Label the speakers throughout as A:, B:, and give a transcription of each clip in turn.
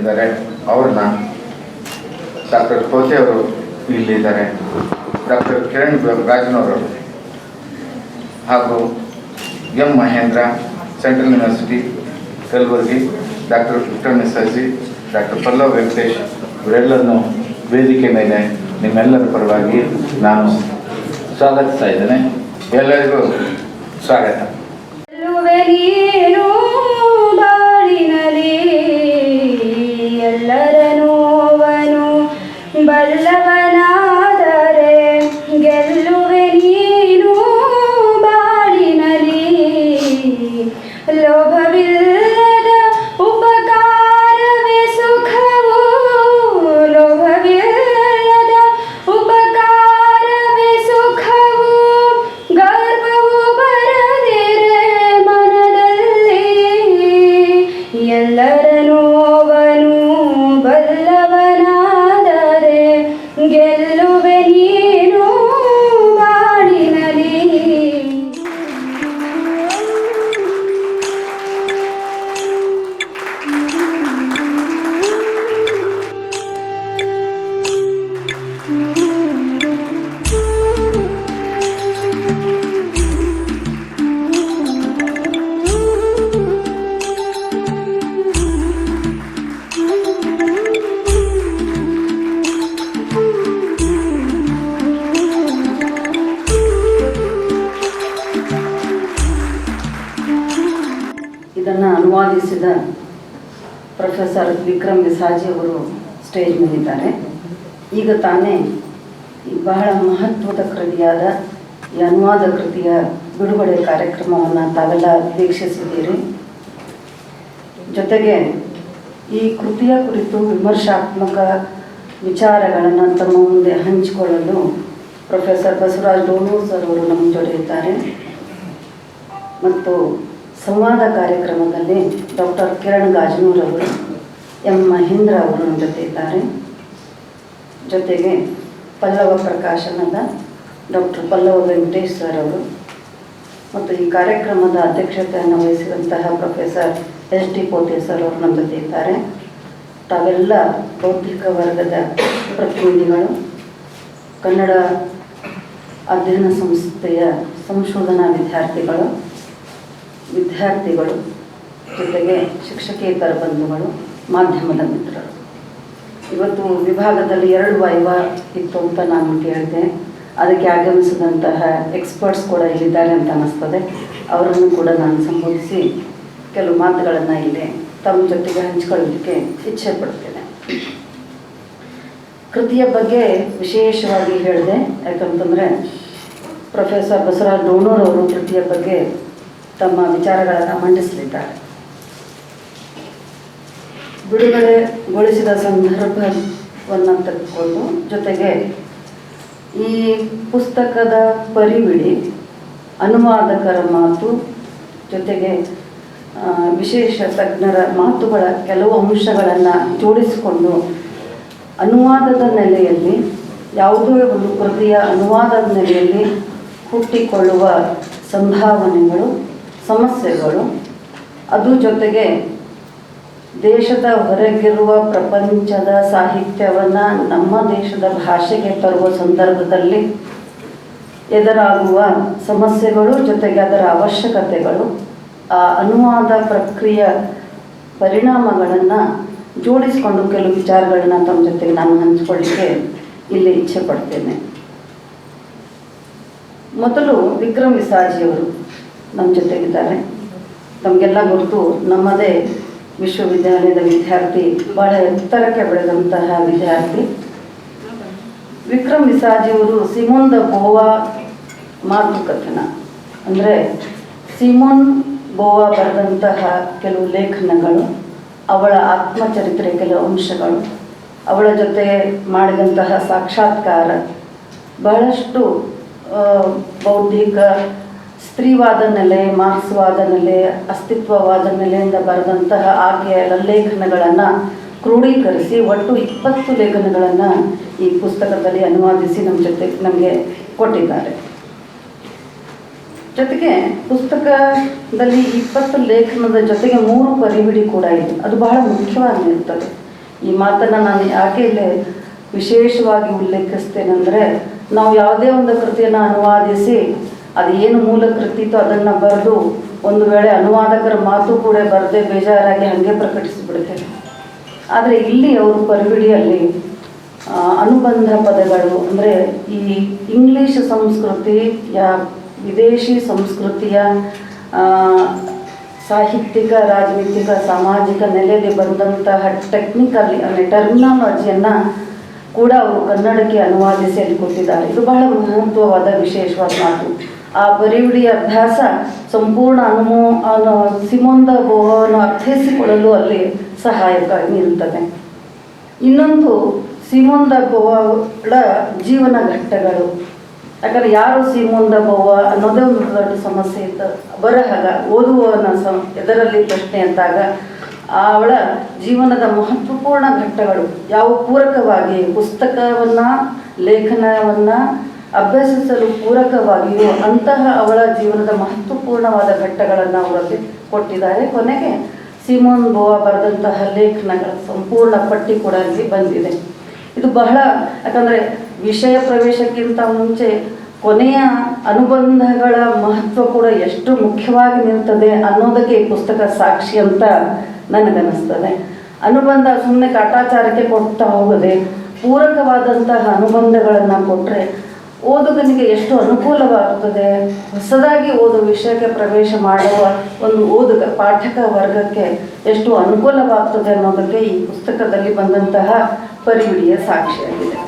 A: ಬಂದಿದ್ದಾರೆ. ಅವ್ರನ್ನ ಡಾಕ್ಟರ್ ಕೋತೆ ಅವರು ಇಲ್ಲಿದ್ದಾರೆ, ಡಾಕ್ಟರ್ ಕಿರಣ್ ರಾಜನವರು ಹಾಗೂ M Mahendra, central university Kalaburagi, doctor Victor ಮಿಸರ್ಜಿ, ಡಾಕ್ಟರ್ ಪಲ್ಲವ್ ವೆಂಕಟೇಶ್ ಇವರೆಲ್ಲರನ್ನು ವೇದಿಕೆ ಮೇಲೆ ನಿಮ್ಮೆಲ್ಲರ ಪರವಾಗಿ ನಾನು ಸ್ವಾಗತಿಸ್ತಾ ಇದ್ದೇನೆ. ಎಲ್ಲರಿಗೂ ಸ್ವಾಗತ.
B: ಎಲ್ಲರ ನೋವನು ಬಲ್ಲವನಾದರೆ ಗೆಲ್ಲುವೆ ನೀನು ಬಾಳಿನಲಿ. ಲೋಭವಿಲ್ಲದ ಉಪಕಾರವೇ ಸುಖವು, ಲೋಭವಿಲ್ಲದ ಉಪಕಾರವೇ ಸುಖವು. ಗರ್ವವು ಬರದಿರೆ ಮನದಲ್ಲಿ, ಎಲ್ಲರ ನೋವನು ಬಲ್ಲವನಾದರೆ ಗೆಲ್ಲುವೆ ನೀನು ಬಾಳಿನಲಿ.
C: ಇದನ್ನು ಅನುವಾದಿಸಿದ ಪ್ರೊಫೆಸರ್ ವಿಕ್ರಮ್ ವಿಸಾಜಿ ಅವರು ಸ್ಟೇಜ್ ಮೇಲಿದ್ದಾರೆ. ಈಗ ತಾನೇ ಬಹಳ ಮಹತ್ವದ ಕೃತಿಯಾದ ಈ ಅನುವಾದ ಕೃತಿಯ ಬಿಡುಗಡೆ ಕಾರ್ಯಕ್ರಮವನ್ನು ತಾವೆಲ್ಲ ವೀಕ್ಷಿಸಿದ್ದೀರಿ. ಜೊತೆಗೆ ಈ ಕೃತಿಯ ಕುರಿತು ವಿಮರ್ಶಾತ್ಮಕ ವಿಚಾರಗಳನ್ನು ತಮ್ಮ ಮುಂದೆ ಹಂಚಿಕೊಳ್ಳಲು ಪ್ರೊಫೆಸರ್ ಬಸವರಾಜ್ ಡೋಣೂರ್ ಸರ್ ಅವರು ನಮ್ಮ ಜೊತೆ ಇದ್ದಾರೆ. ಮತ್ತು ಸಂವಾದ ಕಾರ್ಯಕ್ರಮದಲ್ಲಿ ಡಾಕ್ಟರ್ ಕಿರಣ್ ಗಾಜನೂರ್ ಅವರು, ಎಂ ಮಹೇಂದ್ರ ಅವರು ನಮ್ಮ ಜೊತೆ ಇದ್ದಾರೆ. ಜೊತೆಗೆ ಪಲ್ಲವ ಪ್ರಕಾಶನದ ಡಾಕ್ಟರ್ ಪಲ್ಲವ ವೆಂಕಟೇಶ್ ಸರ್ ಅವರು ಮತ್ತು ಈ ಕಾರ್ಯಕ್ರಮದ ಅಧ್ಯಕ್ಷತೆಯನ್ನು ವಹಿಸಿದಂತಹ ಪ್ರೊಫೆಸರ್ ಎಸ್ ಟಿ ಪೋತೆ ಸರ್ ಅವರು ನಮ್ಮ ಜೊತೆ ಇದ್ದಾರೆ. ತಾವೆಲ್ಲ ಬೌದ್ಧಿಕ ವರ್ಗದ ಪ್ರತಿನಿಧಿಗಳು, ಕನ್ನಡ ಅಧ್ಯಯನ ಸಂಸ್ಥೆಯ ಸಂಶೋಧನಾ ವಿದ್ಯಾರ್ಥಿಗಳು, ಜೊತೆಗೆ ಶಿಕ್ಷಕೇತರ ಬಂಧುಗಳು, ಮಾಧ್ಯಮದ ಮಿತ್ರರು. ಇವತ್ತು ವಿಭಾಗದಲ್ಲಿ 2 ವೈವಾ ಇತ್ತು ಅಂತ ನಾನು ಕೇಳಿದೆ. ಅದಕ್ಕೆ ಆಗಮಿಸಿದಂತಹ ಎಕ್ಸ್ಪರ್ಟ್ಸ್ ಕೂಡ ಇಲ್ಲಿದ್ದಾರೆ ಅಂತ ಅನ್ನಿಸ್ತದೆ. ಅವರನ್ನು ಕೂಡ ನಾನು ಸಂಬೋಧಿಸಿ ಕೆಲವು ಮಾತುಗಳನ್ನು ಇಲ್ಲಿ ತಮ್ಮ ಜೊತೆಗೆ ಹಂಚಿಕೊಳ್ಳಲಿಕ್ಕೆ ಇಚ್ಛೆ ಪಡ್ತೇನೆ. ಕೃತಿಯ ಬಗ್ಗೆ ವಿಶೇಷವಾಗಿ ಹೇಳಿದೆ, ಯಾಕಂತಂದರೆ ಪ್ರೊಫೆಸರ್ ಬಸವರಾಜ್ ಡೋಣೂರ್ ಅವರು ಕೃತಿಯ ಬಗ್ಗೆ ತಮ್ಮ ವಿಚಾರಗಳನ್ನು ಮಂಡಿಸಲಿದ್ದಾರೆ. ಬಿಡುಗಡೆಗೊಳಿಸಿದ ಸಂದರ್ಭವನ್ನು ತೆಗೆದುಕೊಂಡು, ಜೊತೆಗೆ ಈ ಪುಸ್ತಕದ ಪರಿವಿಡಿ, ಅನುವಾದಕರ ಮಾತು, ಜೊತೆಗೆ ವಿಶೇಷ ತಜ್ಞರ ಮಾತುಗಳ ಕೆಲವು ಅಂಶಗಳನ್ನು ಜೋಡಿಸಿಕೊಂಡು ಅನುವಾದದ ನೆಲೆಯಲ್ಲಿ, ಯಾವುದೇ ಒಂದು ಕೃತಿಯ ಅನುವಾದದ ನೆಲೆಯಲ್ಲಿ ಹುಟ್ಟಿಕೊಳ್ಳುವ ಸಂಭಾವನೆಗಳು, ಸಮಸ್ಯೆಗಳು, ಅದು ಜೊತೆಗೆ ದೇಶದ ಹೊರಗಿರುವ ಪ್ರಪಂಚದ ಸಾಹಿತ್ಯವನ್ನು ನಮ್ಮ ದೇಶದ ಭಾಷೆಗೆ ತರುವ ಸಂದರ್ಭದಲ್ಲಿ ಎದುರಾಗುವ ಸಮಸ್ಯೆಗಳು, ಜೊತೆಗೆ ಅದರ ಅವಶ್ಯಕತೆಗಳು, ಆ ಅನುವಾದ ಪ್ರಕ್ರಿಯೆಯ ಪರಿಣಾಮಗಳನ್ನು ಜೋಡಿಸಿಕೊಂಡು ಕೆಲವು ವಿಚಾರಗಳನ್ನು ತಮ್ಮ ಜೊತೆಗೆ ನಾನು ಹಂಚಿಕೊಳ್ಳಿಕ್ಕೆ ಇಲ್ಲಿ ಇಚ್ಛೆ ಪಡ್ತೇನೆ. ಮೊದಲು ವಿಕ್ರಮ್ ವಿಸಾಜಿಯವರು ನಮ್ಮ ಜೊತೆಗಿದ್ದಾರೆ. ತಮಗೆಲ್ಲ ಗೊತ್ತು, ನಮ್ಮದೇ ವಿಶ್ವವಿದ್ಯಾಲಯದ ವಿದ್ಯಾರ್ಥಿ, ಬಹಳ ಎತ್ತರಕ್ಕೆ ಬೆಳೆದಂತಹ ವಿದ್ಯಾರ್ಥಿ. ವಿಕ್ರಮ್ ವಿಸಾಜಿಯವರು ಸಿಮೋನ್ ದ ಬೋವಾ ಮಾತುಕಥನ, ಅಂದರೆ ಸಿಮೋನ್ ಬೋವಾ ಬರೆದಂತಹ ಕೆಲವು ಲೇಖನಗಳು, ಅವಳ ಆತ್ಮಚರಿತ್ರೆ ಕೆಲವು ಅಂಶಗಳು, ಅವಳ ಜೊತೆ ಮಾಡಿದಂತಹ ಸಾಕ್ಷಾತ್ಕಾರ, ಬಹಳಷ್ಟು ಬೌದ್ಧಿಕ ಸ್ತ್ರೀವಾದ ನೆಲೆ, ಮಾರ್ಕ್ಸ್ವಾದ ನೆಲೆ, ಅಸ್ತಿತ್ವವಾದ ನೆಲೆಯಿಂದ ಬರೆದಂತಹ ಆಕೆಯ ಲೇಖನಗಳನ್ನು ಕ್ರೋಢೀಕರಿಸಿ ಒಟ್ಟು 20 ಲೇಖನಗಳನ್ನು ಈ ಪುಸ್ತಕದಲ್ಲಿ ಅನುವಾದಿಸಿ ನಮಗೆ ಕೊಟ್ಟಿದ್ದಾರೆ. ಜೊತೆಗೆ ಪುಸ್ತಕದಲ್ಲಿ 20 ಲೇಖನದ ಜೊತೆಗೆ 3 ಪರಿವಿಡಿ ಕೂಡ ಇದೆ. ಅದು ಬಹಳ ಮುಖ್ಯವಾಗಿರ್ತದೆ. ಈ ಮಾತನ್ನು ನಾನು ಯಾಕೆ ಇಲ್ಲಿ ವಿಶೇಷವಾಗಿ ಉಲ್ಲೇಖಿಸ್ತೇನೆಂದರೆ, ನಾವು ಯಾವುದೇ ಒಂದು ಕೃತಿಯನ್ನು ಅನುವಾದಿಸಿ ಅದು ಏನು ಮೂಲ ಕೃತಿ ಇತ್ತು ಅದನ್ನು ಬರೆದು ಒಂದು ವೇಳೆ ಅನುವಾದಕರ ಮಾತು ಕೂಡ ಬರದೆ ಬೇಜಾರಾಗಿ ಹಾಗೆ ಪ್ರಕಟಿಸಿಬಿಡ್ತೇವೆ. ಆದರೆ ಇಲ್ಲಿ ಅವರು ಪರಿವಿಡಿಯಲ್ಲಿ ಅನುಬಂಧ ಪದಗಳು ಅಂದರೆ ಈ ಇಂಗ್ಲೀಷ್ ಸಂಸ್ಕೃತಿಯ ವಿದೇಶಿ ಸಂಸ್ಕೃತಿಯ ಸಾಹಿತ್ಯಿಕ, ರಾಜನೀತಿಕ, ಸಾಮಾಜಿಕ ನೆಲೆಯಲ್ಲಿ ಬಂದಂತಹ ಟೆಕ್ನಿಕಲಿ ಅಂದರೆ ಟರ್ಮಿನಾಲಜಿಯನ್ನು ಕೂಡ ಅವರು ಕನ್ನಡಕ್ಕೆ ಅನುವಾದಿಸಿ ಅಲ್ಲಿ ಕೊಟ್ಟಿದ್ದಾರೆ. ಇದು ಬಹಳ ಮಹತ್ವವಾದ ವಿಶೇಷವಾದ ಮಾತು. ಆ ಬರಿವಿಡಿಯ ಅಭ್ಯಾಸ ಸಂಪೂರ್ಣ ಸಿಮೋನ್ ದ ಬೋವನ್ನು ಅರ್ಥೈಸಿಕೊಳ್ಳಲು ಅಲ್ಲಿ ಸಹಾಯಕವಾಗಿ ನಿಲ್ತದೆ. ಇನ್ನೊಂದು ಸಿಮೋನ್ ದ ಬೋವಳ ಜೀವನ ಘಟ್ಟಗಳು. ಯಾಕಂದರೆ ಯಾರು ಸಿಮೋನ್ ದ ಬೋವ ಅನ್ನೋದೇ ಒಂದು ದೊಡ್ಡ ಸಮಸ್ಯೆ ಇತ್ತು. ಬರಹಗ ಓದುವವನ ಎದರಲ್ಲಿ ಪ್ರಶ್ನೆ ಅಂತಾಗ ಅವಳ ಜೀವನದ ಮಹತ್ವಪೂರ್ಣ ಘಟ್ಟಗಳು ಯಾವ ಪೂರಕವಾಗಿ ಪುಸ್ತಕವನ್ನು, ಲೇಖನವನ್ನು ಅಭ್ಯಸಿಸಲು ಪೂರಕವಾಗಿಯೂ ಅಂತಹ ಅವಳ ಜೀವನದ ಮಹತ್ವಪೂರ್ಣವಾದ ಘಟ್ಟಗಳನ್ನು ಅವರಲ್ಲಿ ಕೊಟ್ಟಿದ್ದಾರೆ. ಕೊನೆಗೆ ಸಿಮೋನ್ ಬೋವ ಬರೆದಂತಹ ಲೇಖನಗಳ ಸಂಪೂರ್ಣ ಪಟ್ಟಿ ಕೂಡ ಅಲ್ಲಿ ಬಂದಿದೆ. ಇದು ಬಹಳ, ಯಾಕಂದರೆ ವಿಷಯ ಪ್ರವೇಶಕ್ಕಿಂತ ಮುಂಚೆ ಕೊನೆಯ ಅನುಬಂಧಗಳ ಮಹತ್ವ ಕೂಡ ಎಷ್ಟು ಮುಖ್ಯವಾಗಿ ನಿಲ್ತದೆ ಅನ್ನೋದಕ್ಕೆ ಈ ಪುಸ್ತಕ ಸಾಕ್ಷಿ ಅಂತ ನನಗನ್ನಿಸ್ತದೆ. ಅನುಬಂಧ ಸುಮ್ಮನೆ ಕಾಟಾಚಾರಕ್ಕೆ ಕೊಡ್ತಾ ಹೋಗದೆ ಪೂರಕವಾದಂತಹ ಅನುಬಂಧಗಳನ್ನು ಕೊಟ್ಟರೆ ಓದುಗನಿಗೆ ಎಷ್ಟು ಅನುಕೂಲವಾಗುತ್ತದೆ. ಹೊಸದಾಗಿ ಓದುವ ವಿಷಯಕ್ಕೆ ಪ್ರವೇಶ ಮಾಡುವ ಒಂದು ಓದುಗ ಪಾಠಕ ವರ್ಗಕ್ಕೆ ಎಷ್ಟು ಅನುಕೂಲವಾಗ್ತದೆ ಅನ್ನೋದಕ್ಕೆ ಈ ಪುಸ್ತಕದಲ್ಲಿ ಬಂದಂತಹ ಪರಿವಿಡಿಯ ಸಾಕ್ಷಿಯಾಗಿದೆ.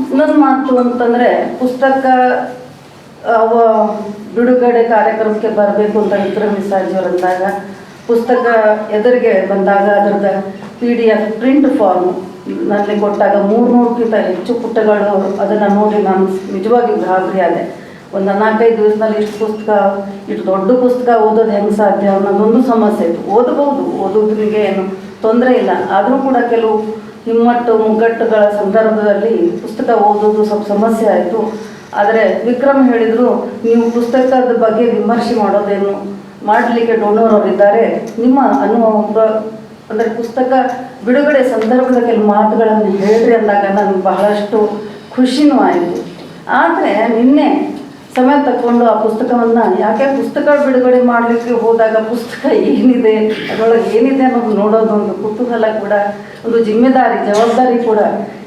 C: ಇನ್ನೊಂದು ಮಾತು ಅಂತಂದರೆ, ಪುಸ್ತಕ ಬಿಡುಗಡೆ ಕಾರ್ಯಕ್ರಮಕ್ಕೆ ಬರಬೇಕು ಅಂತ ವಿಕ್ರಮ್ ವಿಸಾಜಿಯವರಂದಾಗ ಪುಸ್ತಕ ಎದುರಿಗೆ ಬಂದಾಗ ಅದರದ PDF ಪ್ರಿಂಟ್ ಫಾರ್ಮ್ ನಲ್ಲಿ ಕೊಟ್ಟಾಗ 300ಕ್ಕಿಂತ ಹೆಚ್ಚು ಪುಟಗಳು ಅದನ್ನು ನೋಡಿ ನಾನು ನಿಜವಾಗಿ ಗಾಬರಿಯಾದೆ. ಒಂದು 4-5 ದಿವಸದಲ್ಲಿ ಇಷ್ಟು ದೊಡ್ಡ ಪುಸ್ತಕ ಓದೋದು ಹೆಂಗೆ ಸಾಧ್ಯ ಅನ್ನೋದೊಂದು ಸಮಸ್ಯೆ ಇತ್ತು. ಓದಬಹುದು, ಓದೋದ್ರಿಗೆ ಏನು ತೊಂದರೆ ಇಲ್ಲ. ಆದರೂ ಕೂಡ ಕೆಲವು ಹಿಮ್ಮಟ್ಟು ಮುಗ್ಗಟ್ಟುಗಳ ಸಂದರ್ಭದಲ್ಲಿ ಪುಸ್ತಕ ಓದೋದು ಸ್ವಲ್ಪ ಸಮಸ್ಯೆ ಆಯಿತು. ಆದರೆ ವಿಕ್ರಮ್ ಹೇಳಿದರು, ನೀವು ಪುಸ್ತಕದ ಬಗ್ಗೆ ವಿಮರ್ಶೆ ಮಾಡೋದೇನು ಮಾಡಲಿಕ್ಕೆ ಡೋನರ್ ಅವರಿದ್ದಾರೆ, ನಿಮ್ಮ ಅಂದರೆ ಪುಸ್ತಕ ಬಿಡುಗಡೆ ಸಂದರ್ಭದ ಕೆಲವು ಮಾತುಗಳನ್ನು ಹೇಳ್ರಿ ಅಂದಾಗ ನನಗೆ ಬಹಳಷ್ಟು ಖುಷಿನೂ ಆಯಿತು. ಆದರೆ ನಿನ್ನೆ ಸಮಯ ತಗೊಂಡು ಆ ಪುಸ್ತಕವನ್ನು, ಯಾಕೆ ಪುಸ್ತಕ ಬಿಡುಗಡೆ ಮಾಡಲಿಕ್ಕೆ ಹೋದಾಗ ಪುಸ್ತಕ ಏನಿದೆ ಅದರೊಳಗೆ ಏನಿದೆ ಅನ್ನೋದು ನೋಡೋದೊಂದು ಕುತೂಹಲ ಕೂಡ, ಒಂದು ಜಿಮ್ಮೆದಾರಿ, ಜವಾಬ್ದಾರಿ ಕೂಡ.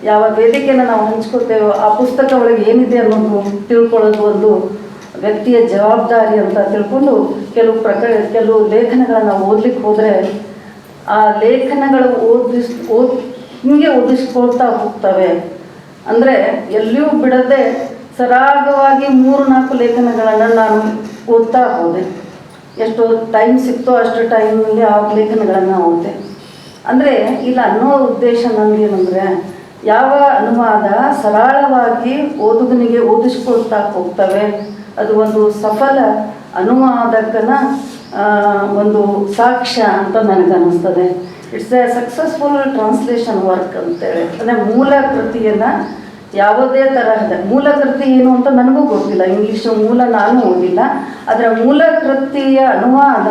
C: ಯಾವ ವೇದಿಕೆಯನ್ನು ನಾವು ಹಂಚ್ಕೊತೇವೋ ಆ ಪುಸ್ತಕ ಒಳಗೆ ಏನಿದೆ ಅನ್ನೋದು ತಿಳ್ಕೊಳ್ಳೋದು ಒಂದು ವ್ಯಕ್ತಿಯ ಜವಾಬ್ದಾರಿ ಅಂತ ತಿಳ್ಕೊಂಡು ಕೆಲವು ಲೇಖನಗಳನ್ನು ಓದಲಿಕ್ಕೆ ಹೋದರೆ ಆ ಲೇಖನಗಳು ಹಿಂಗೆ ಓದಿಸ್ಕೊಳ್ತಾ ಹೋಗ್ತವೆ. ಅಂದರೆ ಎಲ್ಲಿಯೂ ಬಿಡದೆ ಸರಾಗವಾಗಿ 3-4 ಲೇಖನಗಳನ್ನು ನಾನು ಓದ್ತಾ ಹೋದೆ. ಎಷ್ಟು ಟೈಮ್ ಸಿಕ್ತೋ ಅಷ್ಟು ಟೈಮ್ನಲ್ಲಿ ಆ ಲೇಖನಗಳನ್ನು ಓದಿದೆ. ಅಂದರೆ ಇಲ್ಲ ಅನ್ನೋ ಉದ್ದೇಶ ನನಗೇನೆಂದರೆ, ಯಾವ ಅನುವಾದ ಸರಳವಾಗಿ ಓದುಗನಿಗೆ ಓದಿಸ್ಕೊಳ್ತಾ ಹೋಗ್ತವೆ ಅದು ಒಂದು ಸಫಲ ಅನುವಾದಕನ ಒಂದು ಸಾಕ್ಷ್ಯ ಅಂತ ನನಗನ್ನಿಸ್ತದೆ. It's a successful translation work ಅಂತೇಳಿ. ಅಂದರೆ ಮೂಲ ಕೃತಿಯನ್ನು ಯಾವುದೇ ತರಹದ ಮೂಲ ಕೃತಿ ಏನು ಅಂತ ನನಗೂ ಗೊತ್ತಿಲ್ಲ, ಇಂಗ್ಲೀಷು ಮೂಲ ನಾನು ಓದಿಲ್ಲ. ಅದರ ಮೂಲ ಕೃತಿಯ ಅನುವಾದ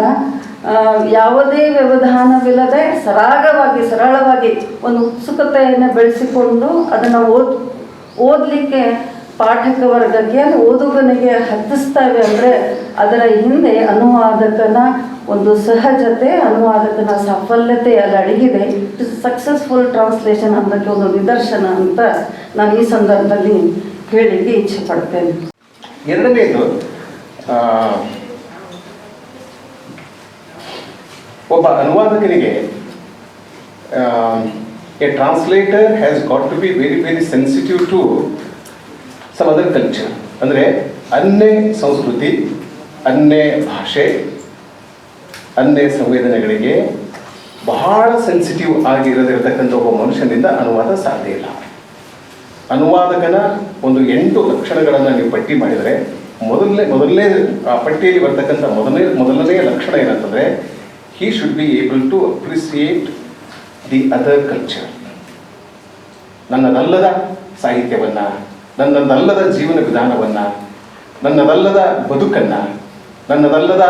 C: ಯಾವುದೇ ವ್ಯವಧಾನವಿಲ್ಲದೆ ಸರಳವಾಗಿ ಒಂದು ಉತ್ಸುಕತೆಯನ್ನು ಬೆಳೆಸಿಕೊಂಡು ಅದನ್ನು ಓದಲಿಕ್ಕೆ ಪಾಠಕ ವರ್ಗಕ್ಕೆ, ಓದುಗನಿಗೆ ಹತ್ತಿಸ್ತವೆ. ಅಂದರೆ ಅದರ ಹಿಂದೆ ಅನುವಾದಕನ ಒಂದು ಸಹಜತೆ, ಅನುವಾದಕನ ಸಾಫಲ್ಯತೆ ಅಲ್ಲಿ ಅಡಗಿದೆ. ಇಟ್ ಇಸ್ ಸಕ್ಸಸ್ಫುಲ್ ಟ್ರಾನ್ಸ್ಲೇಷನ್ ಅನ್ನೋಕ್ಕೆ ಒಂದು ನಿದರ್ಶನ ಅಂತ ನಾನು ಈ ಸಂದರ್ಭದಲ್ಲಿ ಹೇಳಲಿಕ್ಕೆ ಇಚ್ಛೆ ಪಡ್ತೇನೆ.
D: ಎರಡನೇದು, ಒಬ್ಬ ಅನುವಾದಕನಿಗೆ a translator has got to be very very sensitive to some other culture. ಅಂದರೆ ಅನ್ಯ ಸಂಸ್ಕೃತಿ, ಅನ್ಯ ಭಾಷೆ, ಅನ್ಯ ಸಂವೇದನೆಗಳಿಗೆ ಬಹಳ ಸೆನ್ಸಿಟಿವ್ ಆಗಿರದಿರತಕ್ಕಂಥ ಒಬ್ಬ ಮನುಷ್ಯನಿಂದ ಅನುವಾದ ಸಾಧ್ಯ ಇಲ್ಲ. ಅನುವಾದಕನ ಒಂದು 8 ಲಕ್ಷಣಗಳನ್ನು ನೀವು ಪಟ್ಟಿ ಮಾಡಿದರೆ ಮೊದಲನೇ ಆ ಪಟ್ಟಿಯಲ್ಲಿ ಬರ್ತಕ್ಕಂಥ ಮೊದಲನೇ ಲಕ್ಷಣ ಏನಂತಂದರೆ, he should be able to appreciate the other culture. ನನ್ನದಲ್ಲದ ಸಾಹಿತ್ಯವನ್ನು, ನನ್ನದಲ್ಲದ ಜೀವನ ವಿಧಾನವನ್ನು, ನನ್ನದಲ್ಲದ ಬದುಕನ್ನು, ನನ್ನದಲ್ಲದ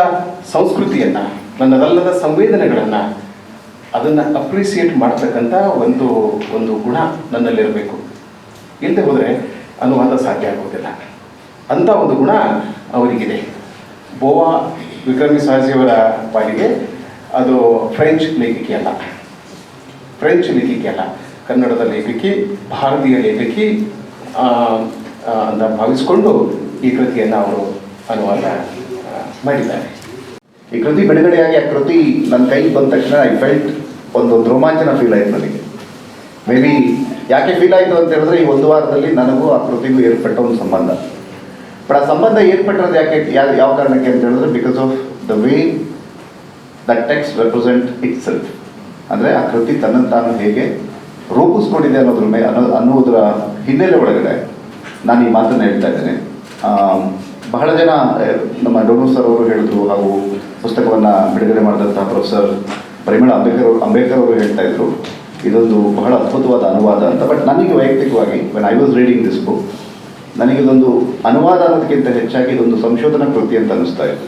D: ಸಂಸ್ಕೃತಿಯನ್ನು, ನನ್ನದಲ್ಲದ ಸಂವೇದನೆಗಳನ್ನು ಅದನ್ನು ಅಪ್ರಿಸಿಯೇಟ್ ಮಾಡ್ತಕ್ಕಂಥ ಒಂದು ಒಂದು ಗುಣ ನನ್ನಲ್ಲಿರಬೇಕು. ಇಲ್ಲದೆ ಹೋದರೆ ಅನುವಾದ ಸಾಧ್ಯ ಆಗೋದಿಲ್ಲ. ಅಂಥ ಒಂದು ಗುಣ ಅವರಿಗಿದೆ. ಬೋವಾ ವಿಕ್ರಮಿ ಸಾಹಸಿಯವರ ಪಾಲಿಗೆ ಅದು ಫ್ರೆಂಚ್ ಲೇಖಕಿ ಅಲ್ಲ, ಕನ್ನಡದ ಲೇಖಕಿ, ಭಾರತೀಯ ಲೇಖಕಿ ಅಂತ ಭಾವಿಸಿಕೊಂಡು ಈ ಕೃತಿಯನ್ನು ಅವರು ಅನುವಾದ ಮಾಡಿದ್ದಾರೆ.
E: ಈ ಕೃತಿ ಬಿಡುಗಡೆಯಾಗಿ ಆ ಕೃತಿ ನನ್ನ ಕೈಗೆ ಬಂದ ತಕ್ಷಣ ಐ ಫೆಲ್ಟ್ ಒಂದು ರೋಮಾಂಚನ ಫೀಲ್ ಆಯಿತು ನನಗೆ. ಮೇ ಬಿ ಯಾಕೆ ಫೀಲ್ ಆಯಿತು ಅಂತ ಹೇಳಿದ್ರೆ, ಈ ಒಂದು ವಾರದಲ್ಲಿ ನನಗೂ ಆ ಕೃತಿಗೂ ಏರ್ಪಟ್ಟ ಒಂದು ಸಂಬಂಧ. ಬಟ್ ಆ ಸಂಬಂಧ ಏರ್ಪಟ್ಟಿರೋದು ಯಾಕೆ, ಯಾವ ಕಾರಣಕ್ಕೆ ಅಂತ ಹೇಳಿದ್ರೆ, because of the way that text represent it self. ಅಂದರೆ ಆ ಕೃತಿ ತನ್ನನ್ನು ತಾನು ಹೇಗೆ ರೂಪಿಸ್ಕೊಂಡಿದೆ ಅನ್ನೋದರ ಹಿನ್ನೆಲೆ ಒಳಗಡೆ ನಾನು ಈ ಮಾತನ್ನು ಹೇಳ್ತಾ ಇದ್ದೇನೆ. ಬಹಳ ಜನ ನಮ್ಮ ಡೋನು ಸರ್ ಅವರು ಹೇಳಿದ್ರು, ಹಾಗೂ ಪುಸ್ತಕವನ್ನು ಬಿಡುಗಡೆ ಮಾಡಿದಂತಹ ಪ್ರೊಫೆಸರ್ ಪರಿಮಳ ಅಂಬೇಡ್ಕರ್ ಅವರು ಹೇಳ್ತಾ ಇದ್ರು, ಇದೊಂದು ಬಹಳ ಅದ್ಭುತವಾದ ಅನುವಾದ ಅಂತ. ಬಟ್ ನನಗೆ ವೈಯಕ್ತಿಕವಾಗಿ when I was reading this book, ನನಗೆ ಇದೊಂದು ಅನುವಾದ ಅನ್ನೋದಕ್ಕಿಂತ ಹೆಚ್ಚಾಗಿ ಇದೊಂದು ಸಂಶೋಧನಾ ಕೃತಿ ಅಂತ ಅನ್ನಿಸ್ತಾ ಇತ್ತು.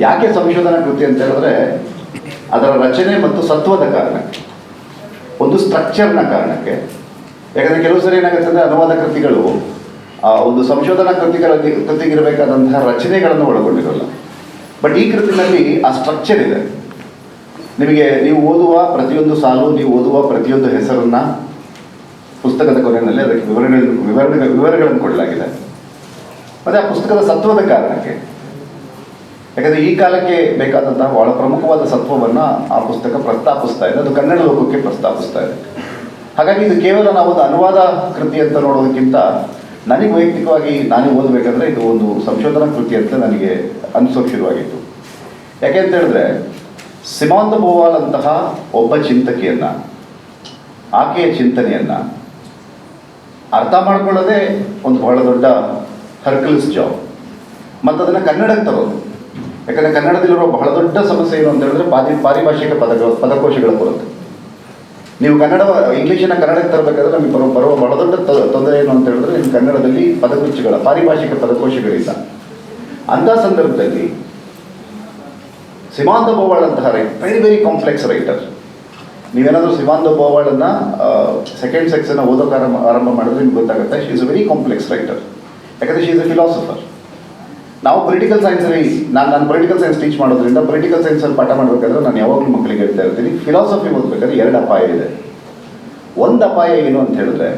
E: ಯಾಕೆ ಸಂಶೋಧನಾ ಕೃತಿ ಅಂತ ಹೇಳಿದ್ರೆ, ಅದರ ರಚನೆ ಮತ್ತು ಸತ್ವದ ಕಾರಣಕ್ಕೆ, ಒಂದು ಸ್ಟ್ರಕ್ಚರ್ನ ಕಾರಣಕ್ಕೆ. ಯಾಕಂದರೆ ಕೆಲವು ಸರಿ ಏನಾಗುತ್ತೆ ಅಂದರೆ, ಅನುವಾದ ಕೃತಿಗಳು ಒಂದು ಸಂಶೋಧನಾ ಕೃತಿಗಿರಬೇಕಾದಂತಹ ರಚನೆಗಳನ್ನು ಒಳಗೊಂಡಿರೋಲ್ಲ. ಬಟ್ ಈ ಕೃತಿನಲ್ಲಿ ಆ ಸ್ಟ್ರಕ್ಚರ್ ಇದೆ. ನೀವು ಓದುವ ಪ್ರತಿಯೊಂದು ಸಾಲು, ನೀವು ಓದುವ ಪ್ರತಿಯೊಂದು ಹೆಸರನ್ನು ಪುಸ್ತಕದ ಕೊನೆಯಲ್ಲಿ ಅದಕ್ಕೆ ವಿವರಗಳನ್ನು ಕೊಡಲಾಗಿದೆ. ಮತ್ತು ಆ ಪುಸ್ತಕದ ಸತ್ವದ ಕಾರಣಕ್ಕೆ, ಯಾಕಂದರೆ ಈ ಕಾಲಕ್ಕೆ ಬೇಕಾದಂತಹ ಬಹಳ ಪ್ರಮುಖವಾದ ಸತ್ವವನ್ನು ಆ ಪುಸ್ತಕ ಪ್ರಸ್ತಾಪಿಸ್ತಾ ಇದೆ, ಅದು ಕನ್ನಡ ಲೋಕಕ್ಕೆ ಪ್ರಸ್ತಾಪಿಸ್ತಾ ಇದೆ. ಹಾಗಾಗಿ ಇದು ಕೇವಲ ನಾವೊಂದು ಅನುವಾದ ಕೃತಿ ಅಂತ ನೋಡೋದಕ್ಕಿಂತ, ನನಗೆ ವೈಯಕ್ತಿಕವಾಗಿ ನಾನು ಓದಬೇಕಂದ್ರೆ ಇದು ಒಂದು ಸಂಶೋಧನಾ ಕೃತಿ ಅಂತ ನನಗೆ ಅನಿಸೋಕೆ ಶುರುವಾಗಿತ್ತು. ಯಾಕೆ ಅಂತ ಹೇಳಿದ್ರೆ, ಸಿಮಾನ್ ದ ಬೋವಾಲ್ ಅಂತಹ ಒಬ್ಬ ಚಿಂತಕಿಯನ್ನು, ಆಕೆಯ ಚಿಂತನೆಯನ್ನು ಅರ್ಥ ಮಾಡ್ಕೊಳ್ಳೋದೇ ಒಂದು ಬಹಳ ದೊಡ್ಡ ಹರ್ಕಲ್ಸ್ ಜಾಬ್. ಮತ್ತು ಅದನ್ನು ಕನ್ನಡಕ್ಕೆ ತರೋದು, ಯಾಕಂದರೆ ಕನ್ನಡದಲ್ಲಿರೋ ಬಹಳ ದೊಡ್ಡ ಸಮಸ್ಯೆ ಏನು ಅಂತ ಹೇಳಿದ್ರೆ, ಪಾರಿಭಾಷಿಕ ಪದಕೋಶಗಳ ಕೊರತೆ. ನೀವು ಇಂಗ್ಲೀಷನ್ನು ಕನ್ನಡಕ್ಕೆ ತರಬೇಕಾದ್ರೆ ನಮಗೆ ಬರುವ ಬಹಳ ದೊಡ್ಡ ತೊಂದರೆ ಏನು ಅಂತ ಹೇಳಿದ್ರೆ, ನಿಮ್ಮ ಕನ್ನಡದಲ್ಲಿ ಪಾರಿಭಾಷಿಕ ಪದಕೋಶಗಳಿಲ್ಲ. ಅಂಥ ಸಂದರ್ಭದಲ್ಲಿ ಸಿಮಾನ್ ದ ಬೋವಾಳ್ ಅಂತಹ ವೆರಿ ವೆರಿ ಕಾಂಪ್ಲೆಕ್ಸ್ ರೈಟರ್. ನೀವೇನಾದರೂ ಸಿಮಾನ್ ದ ಬೋವಾಳನ್ನು ಸೆಕೆಂಡ್ ಸೆಕ್ಷನ್ ಓದೋಕೆ ಆರಂಭ ಮಾಡಿದ್ರೆ ನಿಮ್ಗೆ ಗೊತ್ತಾಗುತ್ತೆ, she is a very complex writer. ಯಾಕಂದರೆ ಶಿ ಇಸ್ ಅ ಫಿಲಾಸಫರ್. ನಾವು ಪೊಲಿಟಿಕಲ್ ಸೈನ್ಸಲ್ಲಿ ನಾನು ಪೊಲಿಟಿಕಲ್ ಸೈನ್ಸ್ ಟೀಚ್ ಮಾಡೋದ್ರಿಂದ, ಪೊಲಿಟಿಕಲ್ ಸೈನ್ಸಲ್ಲಿ ಪಾಠ ಮಾಡಬೇಕಾದ್ರೆ ನಾನು ಯಾವಾಗಲೂ ಮಕ್ಕಳಿಗೆ ಹೇಳ್ತಾ ಇರ್ತೀನಿ, ಫಿಲಾಸಫಿ ಓದಬೇಕಾದ್ರೆ 2 ಅಪಾಯ ಇದೆ. ಒಂದು ಅಪಾಯ ಏನು ಅಂತ ಹೇಳಿದ್ರೆ,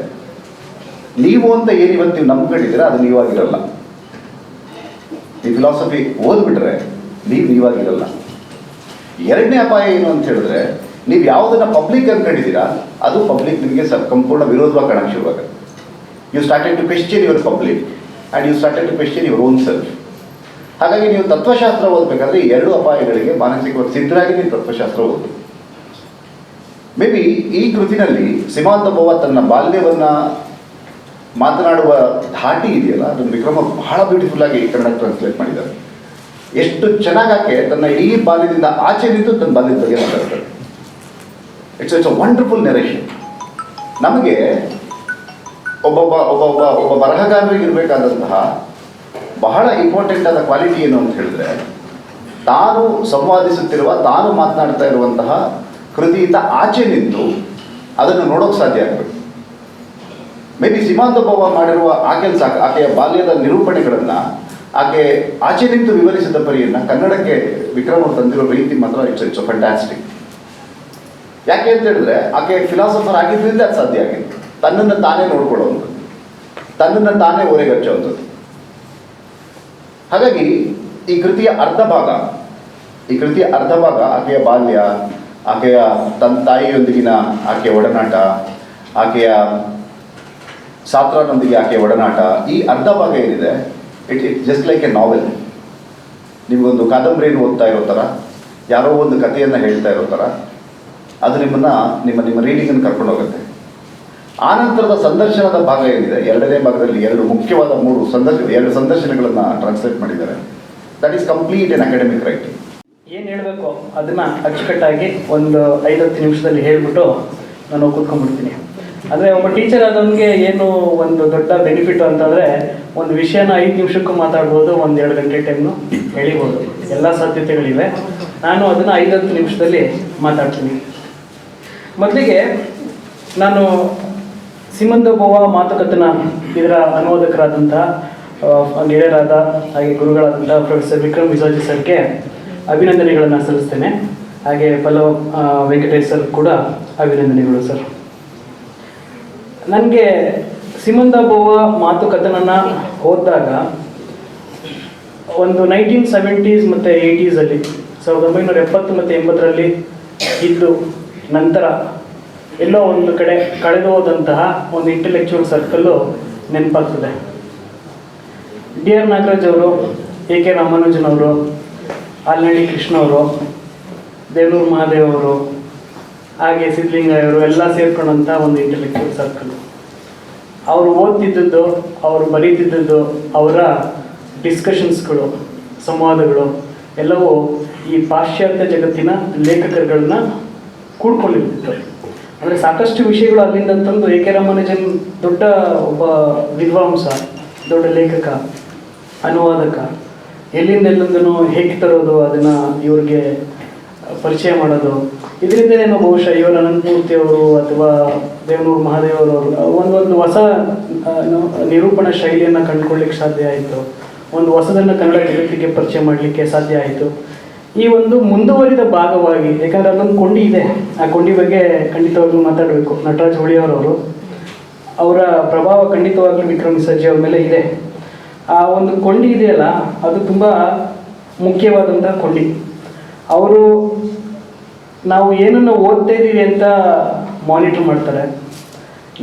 E: ನೀವು ಅಂತ ಏನು ಇವತ್ತು ನೀವು ನಂಬ್ಕೊಂಡಿದ್ದೀರಾ ಅದು ನೀವಾಗಿರಲ್ಲ. ಈ ಫಿಲಾಸಫಿ ಓದ್ಬಿಟ್ರೆ ನೀವಾಗಿರಲ್ಲ. 2ನೇ ಅಪಾಯ ಏನು ಅಂತ ಹೇಳಿದ್ರೆ, ನೀವು ಯಾವುದನ್ನು ಪಬ್ಲಿಕ್ ಅಂದ್ಕೊಂಡಿದ್ದೀರಾ ಅದು ಪಬ್ಲಿಕ್ ನಿಮಗೆ ಸಂಪೂರ್ಣ ವಿರೋಧವಾಗಿ ಕಾಣಕ್ಕೆ ಶುರುವಾಗುತ್ತೆ. You started to question your public and you started to question your own self. ಹಾಗಾಗಿ ನೀವು ತತ್ವಶಾಸ್ತ್ರ ಓದಬೇಕಾದ್ರೆ ಈ 2 ಅಪಾಯಗಳಿಗೆ ಮಾನಸಿಕವಾಗಿ ಸಿದ್ಧರಾಗಿ ನೀವು ತತ್ವಶಾಸ್ತ್ರ ಓದಬೇಕು. ಮೇ ಬಿ ಈ ಕೃತಿನಲ್ಲಿ ಸಿಮಾನ್ ದ ಬೋವಾ ತನ್ನ ಬಾಲ್ಯವನ್ನು ಮಾತನಾಡುವ ಧಾಟಿ ಇದೆಯಲ್ಲ, ಅದನ್ನು ವಿಕ್ರಮ ಬಹಳ ಬ್ಯೂಟಿಫುಲ್ಲಾಗಿ ಕನ್ನಡ ಟ್ರಾನ್ಸ್ಲೇಟ್ ಮಾಡಿದ್ದಾರೆ. ಎಷ್ಟು ಚೆನ್ನಾಗಿ ಆಕೆ ತನ್ನ ಇಡೀ ಬಾಲ್ಯದಿಂದ ಆಚೆ ನಿಂತು ತನ್ನ ಬಾಲ್ಯದ ಬಗ್ಗೆ ಮಾತಾಡ್ತಾರೆ. It's a wonderful narration. ನಮಗೆ ಒಬ್ಬ ಬರಹಗಾರರಿಗೆ ಇರಬೇಕಾದಂತಹ ಬಹಳ ಇಂಪಾರ್ಟೆಂಟ್ ಆದ ಕ್ವಾಲಿಟಿ ಏನು ಅಂತ ಹೇಳಿದ್ರೆ, ತಾನು ಸಂವಾದಿಸುತ್ತಿರುವ, ತಾನು ಮಾತನಾಡ್ತಾ ಇರುವಂತಹ ಕೃತಿಯಿಂದ ಆಚೆ ನಿಂತು ಅದನ್ನು ನೋಡೋಕೆ ಸಾಧ್ಯ ಆಗಬೇಕು. ಮೇ ಬಿ ಸಿಮಾನ್ ದ ಬೋವಾ ಮಾಡಿರುವ ಆಕೆಯ ಬಾಲ್ಯದ ನಿರೂಪಣೆಗಳನ್ನು ಆಕೆ ಆಚೆ ನಿಂತು ವಿವರಿಸಿದ ಪರಿಯನ್ನು ಕನ್ನಡಕ್ಕೆ ವಿಕ್ರಮ್ ಅವರು ತಂದಿರೋ ರೀತಿ ಮಾತ್ರ ಇಟ್ಸ್ ಫ್ಯಾಂಟಾಸ್ಟಿಕ್. ಯಾಕೆ ಅಂತ ಹೇಳಿದ್ರೆ, ಆಕೆ ಫಿಲಾಸಫರ್ ಆಗಿದ್ದರಿಂದ ಅದು ಸಾಧ್ಯ ಆಗಿತ್ತು. ತನ್ನನ್ನು ತಾನೇ ನೋಡ್ಕೊಳ್ಳೋವಂಥದ್ದು, ತನ್ನನ್ನು ತಾನೇ ಓರೆಗಚ್ಚುವಂಥದ್ದು. ಹಾಗಾಗಿ ಈ ಕೃತಿಯ ಅರ್ಧ ಭಾಗ ಆಕೆಯ ಬಾಲ್ಯ, ಆಕೆಯ ತನ್ನ ತಾಯಿಯೊಂದಿಗಿನ ಆಕೆಯ ಒಡನಾಟ, ಆಕೆಯ ಸಾತ್ರಾನೊಂದಿಗೆ ಆಕೆಯ ಒಡನಾಟ, ಈ ಅರ್ಧ ಭಾಗ ಏನಿದೆ, ಇಟ್ ಜಸ್ಟ್ ಲೈಕ್ ಎ ನಾವೆಲ್. ನಿಮಗೊಂದು ಕಾದಂಬರಿಯನ್ನು ಓದ್ತಾ ಇರೋ ಥರ, ಯಾರೋ ಒಂದು ಕಥೆಯನ್ನು ಹೇಳ್ತಾ ಇರೋ ಥರ ಅದು ನಿಮ್ಮ ರೀಡಿಂಗನ್ನು ಕರ್ಕೊಂಡು ಹೋಗುತ್ತೆ. ಆನಂತರದ ಸಂದರ್ಶನದ ಭಾಗ ಏನಿದೆ, 2ನೇ ಭಾಗದಲ್ಲಿ 2 ಮುಖ್ಯವಾದ 2 ಸಂದರ್ಶನಗಳನ್ನು ಟ್ರಾನ್ಸ್ಲೇಟ್ ಮಾಡಿದ್ದಾರೆ. That is complete N academic writing.
F: ಏನು ಹೇಳಬೇಕು ಅದನ್ನು ಅಚ್ಚುಕಟ್ಟಾಗಿ ಒಂದು 5-10 ನಿಮಿಷದಲ್ಲಿ ಹೇಳಿಬಿಟ್ಟು ನಾನು ಕೂತ್ಕೊಂಡ್ಬಿಡ್ತೀನಿ. ಅಂದರೆ ಒಬ್ಬ ಟೀಚರ್ ಆದವನಿಗೆ ಏನು ಒಂದು ದೊಡ್ಡ ಬೆನಿಫಿಟ್ ಅಂತಂದರೆ, ಒಂದು ವಿಷಯನ 5 ನಿಮಿಷಕ್ಕೂ ಮಾತಾಡ್ಬೋದು, 1-2 ಗಂಟೆ ಟೈಮ್ನು ಎಳಿಬೋದು, ಎಲ್ಲ ಸಾಧ್ಯತೆಗಳಿವೆ. ನಾನು ಅದನ್ನು 5-10 ನಿಮಿಷದಲ್ಲಿ ಮಾತಾಡ್ತೀನಿ. ಮೊದಲಿಗೆ ನಾನು ಸಿಮಂದಬೋವ ಮಾತುಕಥನ ಇದರ ಅನುವಾದಕರಾದಂತಹ ಗೆಳೆಯರಾದ ಹಾಗೆ ಗುರುಗಳಾದಂತಹ ಪ್ರೊಫೆಸರ್ ವಿಕ್ರಮ್ ವಿಸಾಜಿ ಸರ್ಗೆ ಅಭಿನಂದನೆಗಳನ್ನು ಸಲ್ಲಿಸ್ತೇನೆ. ಹಾಗೆ ಪಲ್ಲವ್ ವೆಂಕಟೇಶ್ ಸರ್ ಕೂಡ ಅಭಿನಂದನೆಗಳು ಸರ್. ನನಗೆ ಸಿಮಂದಬೋವ ಮಾತುಕಥನನ ಓದಿದಾಗ ಒಂದು 1970s ಮತ್ತು 80sಲ್ಲಿ 1970 ಮತ್ತು 80ರಲ್ಲಿ ಇದ್ದು ನಂತರ ಎಲ್ಲೋ ಒಂದು ಕಡೆ ಕಳೆದು ಹೋದಂತಹ ಒಂದು ಇಂಟೆಲೆಕ್ಚುವಲ್ ಸರ್ಕಲ್ಲು ನೆನಪಾಗ್ತದೆ. ಡಿ ಆರ್ ನಾಗರಾಜ್ ಅವರು, ಎ ಕೆ ರಾಮಾನುಜನ್ ಅವರು, ಆಲ್ನಳ್ಳಿ ಕೃಷ್ಣ ಅವರು, ದೇವನೂರು ಮಹಾದೇವ್ ಅವರು, ಹಾಗೆ ಸಿದ್ಧಲಿಂಗಯ್ಯ ಅವರು ಎಲ್ಲ ಸೇರ್ಕೊಂಡಂಥ ಒಂದು ಇಂಟೆಲೆಕ್ಚುವಲ್ ಸರ್ಕಲ್. ಅವರು ಓದ್ತಿದ್ದದ್ದು, ಅವರು ಬರೀತಿದ್ದದ್ದು, ಅವರ ಡಿಸ್ಕಷನ್ಸ್ಗಳು, ಸಂವಾದಗಳು ಎಲ್ಲವೂ ಈ ಪಾಶ್ಚಾತ್ಯ ಜಗತ್ತಿನ ಲೇಖಕರುಗಳನ್ನ ಕೂಡ್ಕೊಂಡಿರ್ತಿತ್ತು. ಅಂದರೆ ಸಾಕಷ್ಟು ವಿಷಯಗಳು ಅಲ್ಲಿಂದ ತಂದು ಎ ಕೆ ರಾಮಾನುಜನ್ ದೊಡ್ಡ ಒಬ್ಬ ವಿದ್ವಾಂಸ, ದೊಡ್ಡ ಲೇಖಕ, ಅನುವಾದಕ, ಎಲ್ಲಿಂದೆಲ್ಲಿಂದನೂ ಹೇಗೆ ತರೋದು ಅದನ್ನು ಇವ್ರಿಗೆ ಪರಿಚಯ ಮಾಡೋದು. ಇದರಿಂದನೇನೋ ಬಹುಶಃ ಇವರ ಅನಂತಮೂರ್ತಿ ಅವರು ಅಥವಾ ದೇವನೂರು ಮಹಾದೇವ್ ಅವರು ಒಂದೊಂದು ಹೊಸ ನಿರೂಪಣಾ ಶೈಲಿಯನ್ನು ಕಂಡುಕೊಳ್ಳಿಕ್ಕೆ ಸಾಧ್ಯ ಆಯಿತು. ಒಂದು ಹೊಸದನ್ನು ಕನ್ನಡ ಜಗತ್ತಿಗೆ ಪರಿಚಯ ಮಾಡಲಿಕ್ಕೆ ಸಾಧ್ಯ ಆಯಿತು. ಈ ಒಂದು ಮುಂದುವರಿದ ಭಾಗವಾಗಿ, ಯಾಕಂದರೆ ಅಲ್ಲೊಂದು ಕೊಂಡಿ ಇದೆ, ಆ ಕೊಂಡಿ ಬಗ್ಗೆ ಖಂಡಿತವಾಗ್ಲೂ ಮಾತಾಡಬೇಕು. ನಟರಾಜ್ ಹುಳಿಯವರವರು, ಅವರ ಪ್ರಭಾವ ಖಂಡಿತವಾಗ್ಲೂ ವಿಕ್ರಮ್ ವಿಸಾಜಿ ಅವ್ರ ಮೇಲೆ ಇದೆ. ಆ ಒಂದು ಕೊಂಡಿ ಇದೆಯಲ್ಲ, ಅದು ತುಂಬ ಮುಖ್ಯವಾದಂಥ ಕೊಂಡಿ. ಅವರು ನಾವು ಏನನ್ನು ಓದ್ತಾ ಇದ್ದೀವಿ ಅಂತ ಮಾನಿಟ್ರ್ ಮಾಡ್ತಾರೆ,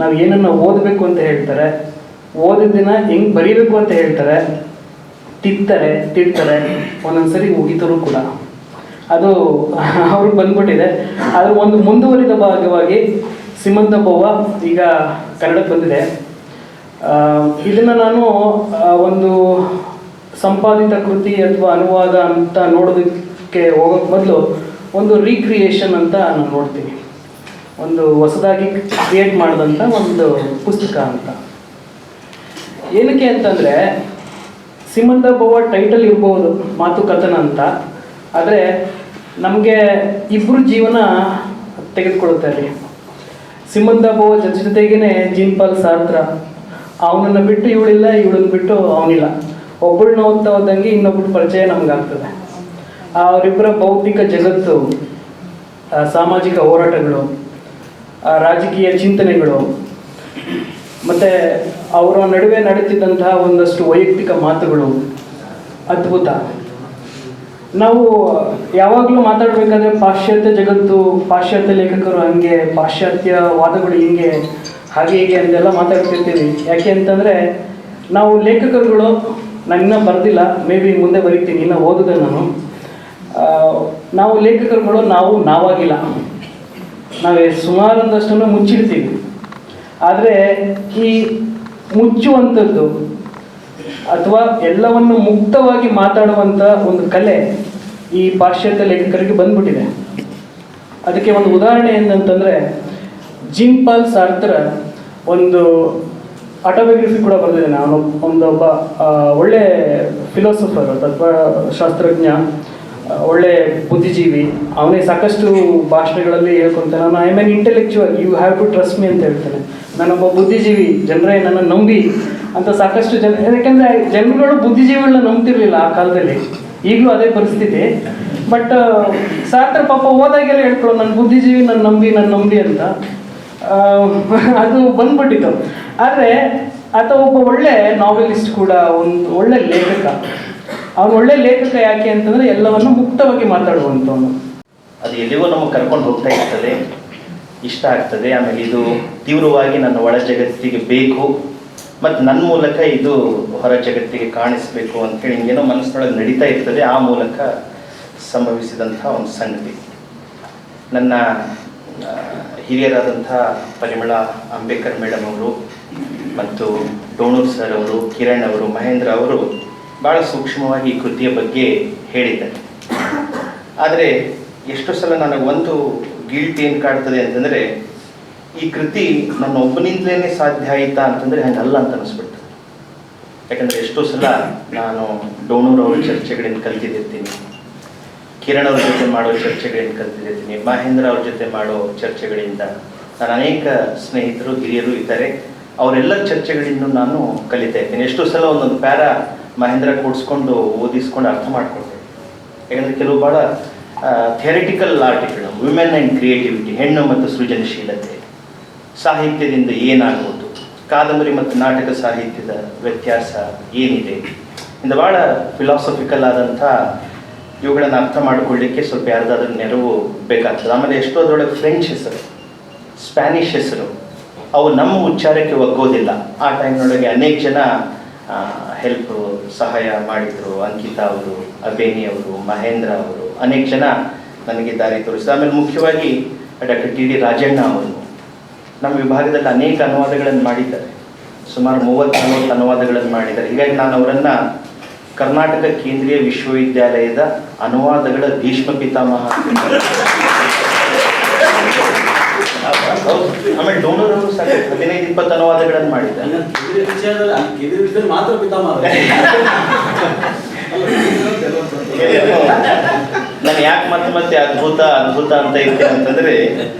F: ನಾವು ಏನನ್ನು ಓದಬೇಕು ಅಂತ ಹೇಳ್ತಾರೆ, ಓದಿದ ದಿನ ಹೆಂಗೆ ಬರೀಬೇಕು ಅಂತ ಹೇಳ್ತಾರೆ, ತಿಡ್ತಾರೆ, ಒಂದೊಂದು ಸರಿ ಮುಗಿತರೂ ಕೂಡ. ಅದು ಅವ್ರಿಗೆ ಬಂದ್ಬಿಟ್ಟಿದೆ. ಆದರೆ ಒಂದು ಮುಂದುವರಿದ ಭಾಗವಾಗಿ ಸಿಮಂದಬೋವ ಈಗ ಕನ್ನಡಕ್ಕೆ ಬಂದಿದೆ. ಇದನ್ನು ನಾನು ಒಂದು ಸಂಪಾದಿತ ಕೃತಿ ಅಥವಾ ಅನುವಾದ ಅಂತ ನೋಡೋದಕ್ಕೆ ಹೋಗೋಕ್ಕೆ ಬದಲು ಒಂದು ರೀಕ್ರಿಯೇಷನ್ ಅಂತ ನಾನು ನೋಡ್ತೀನಿ. ಒಂದು ಹೊಸದಾಗಿ ಕ್ರಿಯೇಟ್ ಮಾಡಿದಂಥ ಒಂದು ಪುಸ್ತಕ ಅಂತ. ಏನಕ್ಕೆ ಅಂತಂದರೆ, ಸಿಮಂದಬೋವ ಟೈಟಲ್ ಇರ್ಬೋದು ಮಾತುಕಥನ ಅಂತ, ಆದರೆ ನಮಗೆ ಇಬ್ಬರು ಜೀವನ ತೆಗೆದುಕೊಳ್ಳುತ್ತೆ ಅಲ್ಲಿ. ಸಿಮಂದಬೋವ ಜೊತೆಗೇ ಜೀನ್ ಪಾಲ್ ಸಾರ್ತ್ರ, ಅವನನ್ನು ಬಿಟ್ಟು ಇವಳಿಲ್ಲ, ಇವಳನ್ನು ಬಿಟ್ಟು ಅವನಿಲ್ಲ. ಒಬ್ಬಳನ್ನ ಓದ್ತಾ ಹೋದಂಗೆ ಇನ್ನೊಬ್ಬಳ ಪರಿಚಯ ನಮಗಾಗ್ತದೆ. ಅವರಿಬ್ಬರ ಬೌದ್ಧಿಕ ಜಗತ್ತು, ಸಾಮಾಜಿಕ ಹೋರಾಟಗಳು, ರಾಜಕೀಯ ಚಿಂತನೆಗಳು, ಮತ್ತು ಅವರ ನಡುವೆ ನಡೀತಿದ್ದಂತಹ ಒಂದಷ್ಟು ವೈಯಕ್ತಿಕ ಮಾತುಗಳು ಅದ್ಭುತ. ನಾವು ಯಾವಾಗಲೂ ಮಾತಾಡಬೇಕಾದ್ರೆ ಪಾಶ್ಚಾತ್ಯ ಜಗತ್ತು, ಪಾಶ್ಚಾತ್ಯ ಲೇಖಕರು ಹಂಗೆ, ಪಾಶ್ಚಾತ್ಯ ವಾದಗಳು ಹಿಂಗೆ, ಹಾಗೆ ಹೀಗೆ ಅಂತೆಲ್ಲ ಮಾತಾಡ್ತಿರ್ತೀವಿ. ಯಾಕೆ ಅಂತಂದರೆ ನಾವು ಲೇಖಕರುಗಳು, ನಾನು ಇನ್ನೂ ಬರೆದಿಲ್ಲ, ಮೇ ಬಿ ಮುಂದೆ ಬರೀತೀನಿ, ಇನ್ನೂ ಓದಿದೆ ನಾನು. ನಾವು ಲೇಖಕರುಗಳು ನಾವಾಗಿಲ್ಲ, ನಾವೇ ಸುಮಾರೊಂದಷ್ಟನ್ನು ಮುಚ್ಚಿಡ್ತೀವಿ. ಆದರೆ ಈ ಮುಚ್ಚುವಂಥದ್ದು ಅಥವಾ ಎಲ್ಲವನ್ನು ಮುಕ್ತವಾಗಿ ಮಾತಾಡುವಂಥ ಒಂದು ಕಲೆ ಈ ಪಾಶ್ಚಾತ್ಯ ಲೇಖಕರಿಗೆ ಬಂದ್ಬಿಟ್ಟಿದೆ. ಅದಕ್ಕೆ ಒಂದು ಉದಾಹರಣೆ ಏನಂತಂದರೆ, ಜೀನ್ ಪಾಲ್ ಸಾರ್ತ್ರ ಒಂದು ಆಟೋಬಯೋಗ್ರಫಿ ಕೂಡ ಬರೆದಿದ್ದಾನೆ. ಅವನು ಒಂದೊಬ್ಬ ಒಳ್ಳೆ ಫಿಲಾಸಫರ್, ತತ್ವಶಾಸ್ತ್ರಜ್ಞ, ಒಳ್ಳೆ ಬುದ್ಧಿಜೀವಿ. ಅವನೇ ಸಾಕಷ್ಟು ಭಾಷಣಗಳಲ್ಲಿ ಹೇಳ್ಕೊತಾನೆ, ನಾನು I am an intellectual, you have to trust me ಅಂತ ಹೇಳ್ತಾನೆ. ನಾನೊಬ್ಬ ಬುದ್ಧಿಜೀವಿ, ಜನರೇ ನನ್ನ ನಂಬಿ ಅಂತ ಸಾಕಷ್ಟು ಜನ. ಯಾಕೆಂದರೆ ಜನರುಗಳು ಬುದ್ಧಿಜೀವಿಗಳನ್ನ ನಂಬ್ತಿರ್ಲಿಲ್ಲ ಆ ಕಾಲದಲ್ಲಿ, ಈಗಲೂ ಅದೇ ಪರಿಸ್ಥಿತಿ. ಬಟ್ ಸಾರ್ತ್ರ ಪಾಪ ಹೋದಾಗೆಲ್ಲ ಹೇಳ್ಕೊಳ್ಳೋ, ನನ್ನ ಬುದ್ಧಿಜೀವಿ, ನನ್ನ ನಂಬಿ ಅಂತ. ಅದು ಬಂದ್ಬಿಟ್ಟಿತ್ತು. ಆದರೆ ಆತ ಒಬ್ಬ ಒಳ್ಳೆ ನಾವೆಲಿಸ್ಟ್ ಕೂಡ, ಒಂದು ಒಳ್ಳೆ ಲೇಖಕ. ಅವನು ಒಳ್ಳೆ ಲೇಖಕ ಯಾಕೆ ಅಂತಂದರೆ ಎಲ್ಲವನ್ನು ಮುಕ್ತವಾಗಿ ಮಾತಾಡುವಂಥವನು.
G: ಅದು ಎಲ್ಲಿಗೂ ನಮಗೆ ಕರ್ಕೊಂಡು ಹೋಗ್ತಾ ಇರ್ತದೆ, ಇಷ್ಟ ಆಗ್ತದೆ. ಆಮೇಲೆ ಇದು ತೀವ್ರವಾಗಿ ನನ್ನ ಒಳ ಜಗತ್ತಿಗೆ ಬೇಕು ಮತ್ತು ನನ್ನ ಮೂಲಕ ಇದು ಹೊರ ಜಗತ್ತಿಗೆ ಕಾಣಿಸಬೇಕು ಅಂತೇಳಿ ಹಿಂಗೇನೋ ಮನಸ್ಸಿನೊಳಗೆ ನಡೀತಾ ಇರ್ತದೆ. ಆ ಮೂಲಕ ಸಂಭವಿಸಿದಂಥ ಒಂದು ಸಂಗತಿ. ನನ್ನ ಹಿರಿಯರಾದಂಥ ಪರಿಮಳ ಅಂಬೇಕರ್ ಮೇಡಮ್ ಅವರು ಮತ್ತು ಡೋಣೂರ್ ಸರ್ ಅವರು, ಕಿರಣ್ ಅವರು, ಮಹೇಂದ್ರ ಅವರು ಭಾಳ ಸೂಕ್ಷ್ಮವಾಗಿ ಈ ಕೃತಿಯ ಬಗ್ಗೆ ಹೇಳಿದ್ದಾರೆ. ಆದರೆ ಎಷ್ಟು ಸಲ ನನಗೊಂದು ಗಿಲ್ಟ್ ಏನು ಕಾಡ್ತದೆ ಅಂತಂದರೆ, ಈ ಕೃತಿ ನನ್ನ ಒಬ್ಬನಿಂದಲೇ ಸಾಧ್ಯ ಆಯಿತಾ ಅಂತಂದರೆ ಹಂಗಲ್ಲ ಅಂತ ಅನಿಸ್ಬಿಡ್ತದೆ. ಯಾಕಂದರೆ ಎಷ್ಟೋ ಸಲ ನಾನು ಡೋಣೂರ್ ಅವ್ರ ಚರ್ಚೆಗಳಿಂದ ಕಲಿತಿರ್ತೀನಿ, ಕಿರಣ್ ಅವ್ರ ಜೊತೆ ಮಾಡೋ ಚರ್ಚೆಗಳಿಂದ ಕಲ್ತಿದ್ದೀನಿ, ಮಹೇಂದ್ರ ಅವ್ರ ಜೊತೆ ಮಾಡೋ ಚರ್ಚೆಗಳಿಂದ ನಾನು ಅನೇಕ ಸ್ನೇಹಿತರು ಹಿರಿಯರು ಇದ್ದಾರೆ, ಅವರೆಲ್ಲರ ಚರ್ಚೆಗಳಿಂದ ನಾನು ಕಲಿತಾ ಇದ್ದೀನಿ. ಎಷ್ಟೋ ಸಲ ಒಂದೊಂದು ಪ್ಯಾರ ಮಹೇಂದ್ರ ಕೂಡಿಸ್ಕೊಂಡು ಓದಿಸ್ಕೊಂಡು ಅರ್ಥ ಮಾಡ್ಕೊಳ್ತೇನೆ. ಯಾಕಂದರೆ ಕೆಲವು ಭಾಳ theoretical article, women and creativity, ಹೆಣ್ಣು ಮತ್ತು ಸೃಜನಶೀಲತೆ, ಸಾಹಿತ್ಯದಿಂದ ಏನಾಗ್ಬೋದು, ಕಾದಂಬರಿ ಮತ್ತು ನಾಟಕ ಸಾಹಿತ್ಯದ ವ್ಯತ್ಯಾಸ ಏನಿದೆ, ಇಂದ ಭಾಳ ಫಿಲಾಸಫಿಕಲ್ ಆದಂಥ ಇವುಗಳನ್ನು ಅರ್ಥ ಮಾಡಿಕೊಳ್ಳಿಕ್ಕೆ ಸ್ವಲ್ಪ ಯಾರ್ದಾದ್ರೂ ನೆರವು ಬೇಕಾಗ್ತದೆ. ಆಮೇಲೆ ಎಷ್ಟೋದ್ರೊಳಗೆ ಫ್ರೆಂಚ್ ಹೆಸರು, ಸ್ಪ್ಯಾನಿಷ್ ಹೆಸರು, ಅವು ನಮ್ಮ ಉಚ್ಚಾರಕ್ಕೆ ಒಗ್ಗೋದಿಲ್ಲ. ಆ ಟೈಮ್ನೊಳಗೆ ಅನೇಕ ಜನ ಹೆಲ್ಪ್ ಸಹಾಯ ಮಾಡಿದರು. ಅಂಕಿತಾ ಅವರು, ಅಬೇನಿ ಅವರು, ಮಹೇಂದ್ರ ಅವರು, ಅನೇಕ ಜನ ನನಗೆ ದಾರಿ ತೋರಿಸಿದ್ರು. ಆಮೇಲೆ ಮುಖ್ಯವಾಗಿ ಡಾಕ್ಟರ್ ಟಿ ಡಿ ರಾಜಣ್ಣ ಅವರು ನಮ್ಮ ವಿಭಾಗದಲ್ಲಿ ಅನೇಕ ಅನುವಾದಗಳನ್ನು ಮಾಡಿದ್ದಾರೆ, ಸುಮಾರು 30-40 ಅನುವಾದಗಳನ್ನು ಮಾಡಿದ್ದಾರೆ. ಹೀಗಾಗಿ ನಾನು ಅವರನ್ನು ಕರ್ನಾಟಕ ಕೇಂದ್ರೀಯ ವಿಶ್ವವಿದ್ಯಾಲಯದ ಅನುವಾದಗಳ ಭೀಷ್ಮ ಪಿತಾಮಹ. ಆಮೇಲೆ ಡೋನರ್ ಅವರು ಸಾಕು 15-20 ಅನುವಾದಗಳನ್ನು ಮಾಡಿದ್ದಾರೆ. ನಾನು ಯಾಕೆ ಮತ್ತೆ ಅದ್ಭುತ ಅದ್ಭುತ ಅಂತ ಇರ್ತೇನೆ ಅಂತಂದ್ರೆ,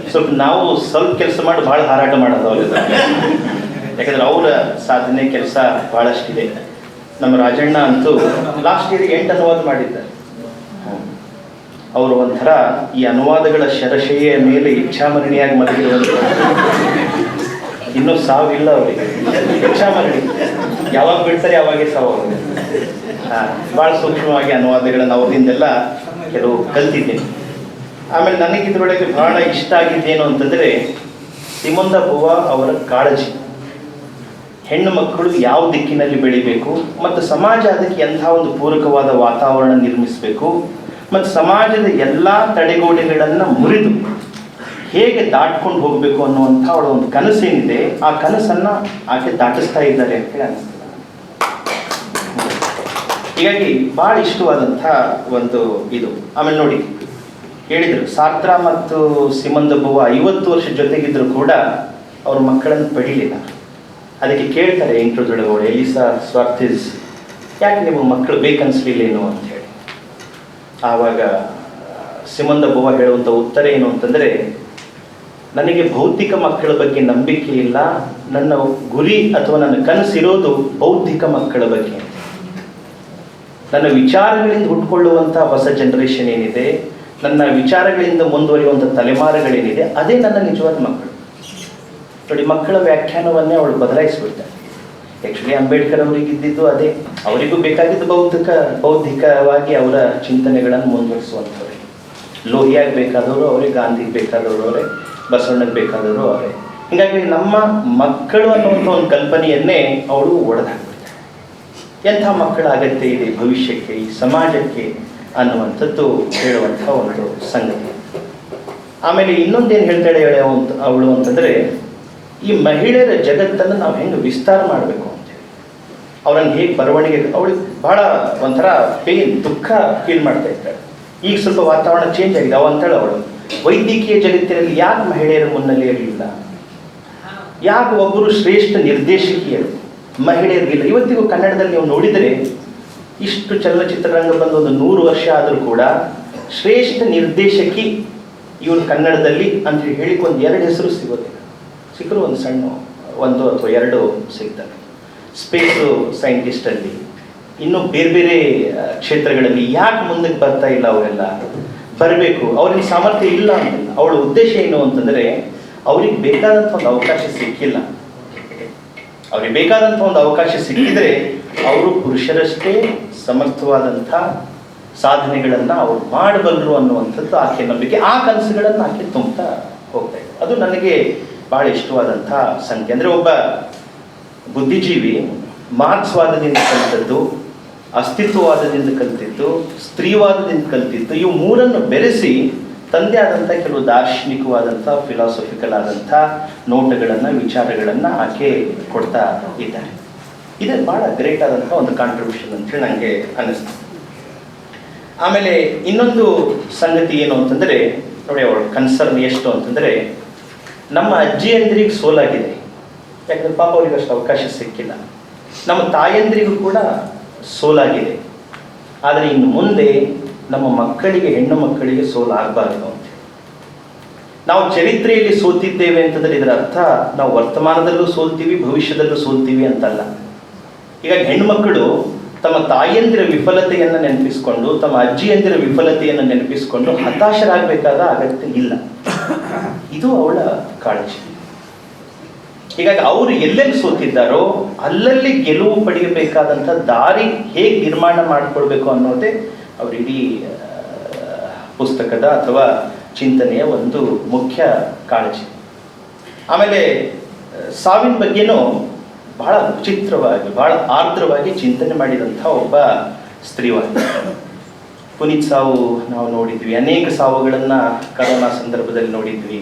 G: ನಾವು ಸ್ವಲ್ಪ ಕೆಲಸ ಮಾಡಿ ಭಾಳ ಹಾರಾಟ ಮಾಡೋದು ಅವ್ರಿಗೆ. ಯಾಕಂದ್ರೆ ಅವರ ಸಾಧನೆ ಕೆಲಸ ಭಾಳಷ್ಟಿದೆ. ನಮ್ಮ ರಾಜಣ್ಣ ಅಂತೂ ಲಾಸ್ಟ್ ಇಯರ್ಗೆ 8 ಅನುವಾದ ಮಾಡಿದ್ದಾರೆ. ಅವರು ಒಂಥರ ಈ ಅನುವಾದಗಳ ಶರಶೆಯ ಮೇಲೆ ಇಚ್ಛಾಮರಣಿಯಾಗಿ ಮಲಗಿರುವಂಥ, ಇನ್ನೂ ಸಾವಿಲ್ಲ ಅವರಿಗೆ, ಇಚ್ಛಾಮರಣಿ. ಯಾವಾಗ ಬಿಡ್ತಾರೆ ಯಾವಾಗೇ ಸಾವು ಅವ್ರಿಗೆ. ಭಾಳ ಸೂಕ್ಷ್ಮವಾಗಿ ಅನುವಾದಗಳನ್ನು ಅವ್ರದಿಂದೆಲ್ಲ ಕೆಲವು ಕಲ್ತಿದ್ದೀನಿ. ಆಮೇಲೆ ನನಗೆ ಇದರೊಳಗೆ ಬಹಳ ಇಷ್ಟ ಆಗಿದ್ದೇನು ಅಂತಂದರೆ, ಸಿಮಂದ ಬುವ ಅವರ ಕಾಳಜಿ, ಹೆಣ್ಣು ಮಕ್ಕಳು ಯಾವ ದಿಕ್ಕಿನಲ್ಲಿ ಬೆಳಿಬೇಕು ಮತ್ತು ಸಮಾಜ ಅದಕ್ಕೆ ಎಂಥ ಒಂದು ಪೂರಕವಾದ ವಾತಾವರಣ ನಿರ್ಮಿಸಬೇಕು ಮತ್ತು ಸಮಾಜದ ಎಲ್ಲ ತಡೆಗೋಡೆಗಳನ್ನು ಮುರಿದು ಹೇಗೆ ದಾಟ್ಕೊಂಡು ಹೋಗಬೇಕು ಅನ್ನುವಂಥ ಅವಳ ಒಂದು ಕನಸೇನಿದೆ, ಆ ಕನಸನ್ನು ಆಕೆ ದಾಟಿಸ್ತಾ ಇದ್ದಾರೆ ಅಂತ ಹೇಳಿ ಅನಿಸ್ತದೆ. ಹೀಗಾಗಿ ಭಾಳ ಇಷ್ಟವಾದಂಥ ಒಂದು ಇದು. ಆಮೇಲೆ ನೋಡಿ, ಹೇಳಿದರು ಸಾರ್ತ್ರಾ ಮತ್ತು ಸಿಮಂದ ಬುವ 50 ವರ್ಷ ಜೊತೆಗಿದ್ರು ಕೂಡ ಅವ್ರ ಮಕ್ಕಳನ್ನು ಪಡೀಲಿಲ್ಲ. ಅದಕ್ಕೆ ಕೇಳ್ತಾರೆ ಇಂಟ್ರೋದೊಳಗೆ ಎಲಿಸಾ ಸ್ವಾರ್ಥಿಸ್, ಯಾಕೆ ನಿಮಗೆ ಮಕ್ಕಳು ಬೇಕನ್ನಿಸ್ಲಿಲ್ಲೇನು ಅಂತ ಹೇಳಿ. ಆವಾಗ ಸಿಮಂದ ಬುವ ಹೇಳುವಂಥ ಉತ್ತರ ಏನು ಅಂತಂದರೆ, ನನಗೆ ಭೌತಿಕ ಮಕ್ಕಳ ಬಗ್ಗೆ ನಂಬಿಕೆ ಇಲ್ಲ, ನನ್ನ ಗುರಿ ಅಥವಾ ನನ್ನ ಕನಸಿರೋದು ಬೌದ್ಧಿಕ ಮಕ್ಕಳ ಬಗ್ಗೆ. ನನ್ನ ವಿಚಾರಗಳಿಂದ ಹುಟ್ಕೊಳ್ಳುವಂಥ ಹೊಸ ಜನರೇಷನ್ ಏನಿದೆ, ನನ್ನ ವಿಚಾರಗಳಿಂದ ಮುಂದುವರಿಯುವಂಥ ತಲೆಮಾರುಗಳೇನಿದೆ, ಅದೇ ನನ್ನ ನಿಜವಾದ ಮಕ್ಕಳು. ನೋಡಿ, ಮಕ್ಕಳ ವ್ಯಾಖ್ಯಾನವನ್ನೇ ಅವಳು ಬದಲಾಯಿಸ್ಬಿಡ್ತಾರೆ. ಆ್ಯಕ್ಚುಲಿ ಅಂಬೇಡ್ಕರ್ ಅವರಿಗೆ ಇದ್ದಿದ್ದು ಅದೇ, ಅವರಿಗೂ ಬೇಕಾಗಿದ್ದು ಬೌದ್ಧಿಕವಾಗಿ ಅವರ ಚಿಂತನೆಗಳನ್ನು ಮುಂದುವರಿಸುವಂಥವ್ರೆ. ಲೋಹಿಯಾಗಿ ಬೇಕಾದವರು ಅವರೇ, ಗಾಂಧಿಗೆ ಬೇಕಾದವರು ಅವರೇ, ಬಸವಣ್ಣಗೆ ಬೇಕಾದವರು ಅವರೇ. ಹೀಗಾಗಿ ನಮ್ಮ ಮಕ್ಕಳು ಅನ್ನುವಂಥ ಒಂದು ಕಲ್ಪನೆಯನ್ನೇ ಅವಳು ಒಡೆದಾಕ್ಬಿಡ್ತಾರೆ. ಎಂಥ ಮಕ್ಕಳ ಅಗತ್ಯ ಇದೆ ಭವಿಷ್ಯಕ್ಕೆ, ಈ ಸಮಾಜಕ್ಕೆ ಅನ್ನುವಂಥದ್ದು ಹೇಳುವಂಥ ಒಂದು ಸಂಗತಿ. ಆಮೇಲೆ ಇನ್ನೊಂದೇನು ಹೇಳ್ತಾಳೆ ಅವಳು ಅಂತಂದರೆ, ಈ ಮಹಿಳೆಯರ ಜಗತ್ತನ್ನು ನಾವು ಹೆಂಗೆ ವಿಸ್ತಾರ ಮಾಡಬೇಕು ಅಂತೇಳಿ, ಅವರನ್ನು ಹೇಗೆ ಬರವಣಿಗೆ, ಅವಳಿಗೆ ಭಾಳ ಒಂಥರ ಪೇನ್, ದುಃಖ ಫೀಲ್ ಮಾಡ್ತಾ ಇರ್ತಾಳೆ. ಈಗ ಸ್ವಲ್ಪ ವಾತಾವರಣ ಚೇಂಜ್ ಆಗಿದೆ. ಅವಂತೇಳಿ ಅವಳು ವೈದ್ಯಕೀಯ ಜಗತ್ತಿನಲ್ಲಿ ಯಾಕೆ ಮಹಿಳೆಯರ ಮುನ್ನೆಲೆ ಇರಲಿಲ್ಲ, ಯಾಕೆ ಒಬ್ಬರು ಶ್ರೇಷ್ಠ ನಿರ್ದೇಶಕಿಯರು ಮಹಿಳೆಯರಿಗಿಲ್ಲ. ಇವತ್ತಿಗೂ ಕನ್ನಡದಲ್ಲಿ ನೀವು ನೋಡಿದರೆ, ಇಷ್ಟು ಚಲನಚಿತ್ರರಂಗ ಬಂದು ಒಂದು 100 ವರ್ಷ ಆದರೂ ಕೂಡ ಶ್ರೇಷ್ಠ ನಿರ್ದೇಶಕಿ ಇವರು ಕನ್ನಡದಲ್ಲಿ ಅಂತ ಹೇಳಿಕ್ಕೆ ಒಂದು 2 ಹೆಸರು ಸಿಗೋದಿಲ್ಲ. ಸಿಕ್ಕರು ಒಂದು ಸಣ್ಣ 1 ಅಥವಾ 2 ಸಿಗ್ತವೆ. ಸ್ಪೇಸು ಸೈಂಟಿಸ್ಟಲ್ಲಿ, ಇನ್ನೂ ಬೇರೆ ಬೇರೆ ಕ್ಷೇತ್ರಗಳಲ್ಲಿ ಯಾಕೆ ಮುಂದಕ್ಕೆ ಬರ್ತಾ ಇಲ್ಲ ಅವರೆಲ್ಲ? ಬರಬೇಕು, ಅವ್ರಿಗೆ ಸಾಮರ್ಥ್ಯ ಇಲ್ಲ ಅಂತಿಲ್ಲ. ಅವಳ ಉದ್ದೇಶ ಏನು ಅಂತಂದರೆ, ಅವ್ರಿಗೆ ಬೇಕಾದಂಥ ಒಂದು ಅವಕಾಶ ಸಿಕ್ಕಿಲ್ಲ. ಅವ್ರಿಗೆ ಬೇಕಾದಂಥ ಒಂದು ಅವಕಾಶ ಸಿಕ್ಕಿದರೆ ಅವರು ಪುರುಷರಷ್ಟೇ ಸಮರ್ಥವಾದಂಥ ಸಾಧನೆಗಳನ್ನು ಅವ್ರು ಮಾಡಬಲ್ಲರು ಅನ್ನುವಂಥದ್ದು ಆಕೆ ನಂಬಿಕೆ. ಆ ಕನಸುಗಳನ್ನು ಆಕೆ ತುಂಬ್ತಾ ಹೋಗ್ತಾ ಇದೆ. ಅದು ನನಗೆ ಭಾಳ ಇಷ್ಟವಾದಂಥ ಸಂಖ್ಯೆ. ಅಂದರೆ ಒಬ್ಬ ಬುದ್ಧಿಜೀವಿ ಮಾರ್ಕ್ಸ್ವಾದದಿಂದ ಕಲಿತದ್ದು, ಅಸ್ತಿತ್ವವಾದದಿಂದ ಕಲಿತಿದ್ದು, ಸ್ತ್ರೀವಾದದಿಂದ ಕಲಿತಿದ್ದು, ಇವು ಮೂರನ್ನು ಬೆರೆಸಿ ತಂದೆ ಆದಂಥ ಕೆಲವು ದಾರ್ಶನಿಕವಾದಂಥ ಫಿಲಾಸಫಿಕಲ್ ಆದಂಥ ನೋಟಗಳನ್ನು, ವಿಚಾರಗಳನ್ನು ಆಕೆ ಕೊಡ್ತಾ ಇದ್ದಾರೆ. ಇದೇ ಭಾಳ ಗ್ರೇಟ್ ಆದಂಥ ಒಂದು ಕಾಂಟ್ರಿಬ್ಯೂಷನ್ ಅಂತೇಳಿ ನನಗೆ ಅನ್ನಿಸ್ತು. ಆಮೇಲೆ ಇನ್ನೊಂದು ಸಂಗತಿ ಏನು ಅಂತಂದರೆ, ನೋಡಿ ಅವಳ ಕನ್ಸರ್ನ್ ಎಷ್ಟು ಅಂತಂದರೆ, ನಮ್ಮ ಅಜ್ಜಿಯಂದ್ರಿಗೆ ಸೋಲಾಗಿದೆ. ಯಾಕಂದ್ರೆ ಪಾಪ ಅವ್ರಿಗೆ ಅಷ್ಟು ಅವಕಾಶ ಸಿಕ್ಕಿಲ್ಲ. ನಮ್ಮ ತಾಯಂದ್ರಿಗೂ ಕೂಡ ಸೋಲಾಗಿದೆ. ಆದರೆ ಇನ್ನು ಮುಂದೆ ನಮ್ಮ ಮಕ್ಕಳಿಗೆ, ಹೆಣ್ಣು ಮಕ್ಕಳಿಗೆ ಸೋಲಾಗಬಾರ್ದು ಅಂತ. ನಾವು ಚರಿತ್ರೆಯಲ್ಲಿ ಸೋತಿದ್ದೇವೆ ಅಂತಂದರೆ ಇದರ ಅರ್ಥ ನಾವು ವರ್ತಮಾನದಲ್ಲೂ ಸೋಲ್ತೀವಿ, ಭವಿಷ್ಯದಲ್ಲೂ ಸೋಲ್ತೀವಿ ಅಂತಲ್ಲ. ಹೀಗಾಗಿ ಹೆಣ್ಣುಮಕ್ಕಳು ತಮ್ಮ ತಾಯಿಯಂದಿರ ವಿಫಲತೆಯನ್ನು ನೆನಪಿಸಿಕೊಂಡು, ತಮ್ಮ ಅಜ್ಜಿಯಂದಿರ ವಿಫಲತೆಯನ್ನು ನೆನಪಿಸಿಕೊಂಡು ಹತಾಶರಾಗಬೇಕಾದ ಅಗತ್ಯ ಇಲ್ಲ. ಇದು ಅವಳ ಕಾಳಜಿ. ಹೀಗಾಗಿ ಅವರು ಎಲ್ಲೆಲ್ಲಿ ಸೋತಿದ್ದಾರೋ ಅಲ್ಲಲ್ಲಿ ಗೆಲುವು ಪಡೆಯಬೇಕಾದಂಥ ದಾರಿ ಹೇಗೆ ನಿರ್ಮಾಣ ಮಾಡಿಕೊಳ್ಬೇಕು ಅನ್ನೋದೇ ಅವ್ರ ಇಡೀ ಪುಸ್ತಕದ ಅಥವಾ ಚಿಂತನೆಯ ಒಂದು ಮುಖ್ಯ ಕಾಳಜಿ. ಆಮೇಲೆ ಸಾವಿನ ಬಗ್ಗೆನೂ ಬಹಳ ವಿಚಿತ್ರವಾಗಿ, ಬಹಳ ಆರ್ದ್ರವಾಗಿ ಚಿಂತನೆ ಮಾಡಿದಂಥ ಒಬ್ಬ ಸ್ತ್ರೀವಾದಿ. ಪುನೀತ್ ಸಾವು ನಾವು ನೋಡಿದ್ವಿ, ಅನೇಕ ಸಾವುಗಳನ್ನು ಕರೋನಾ ಸಂದರ್ಭದಲ್ಲಿ ನೋಡಿದ್ವಿ.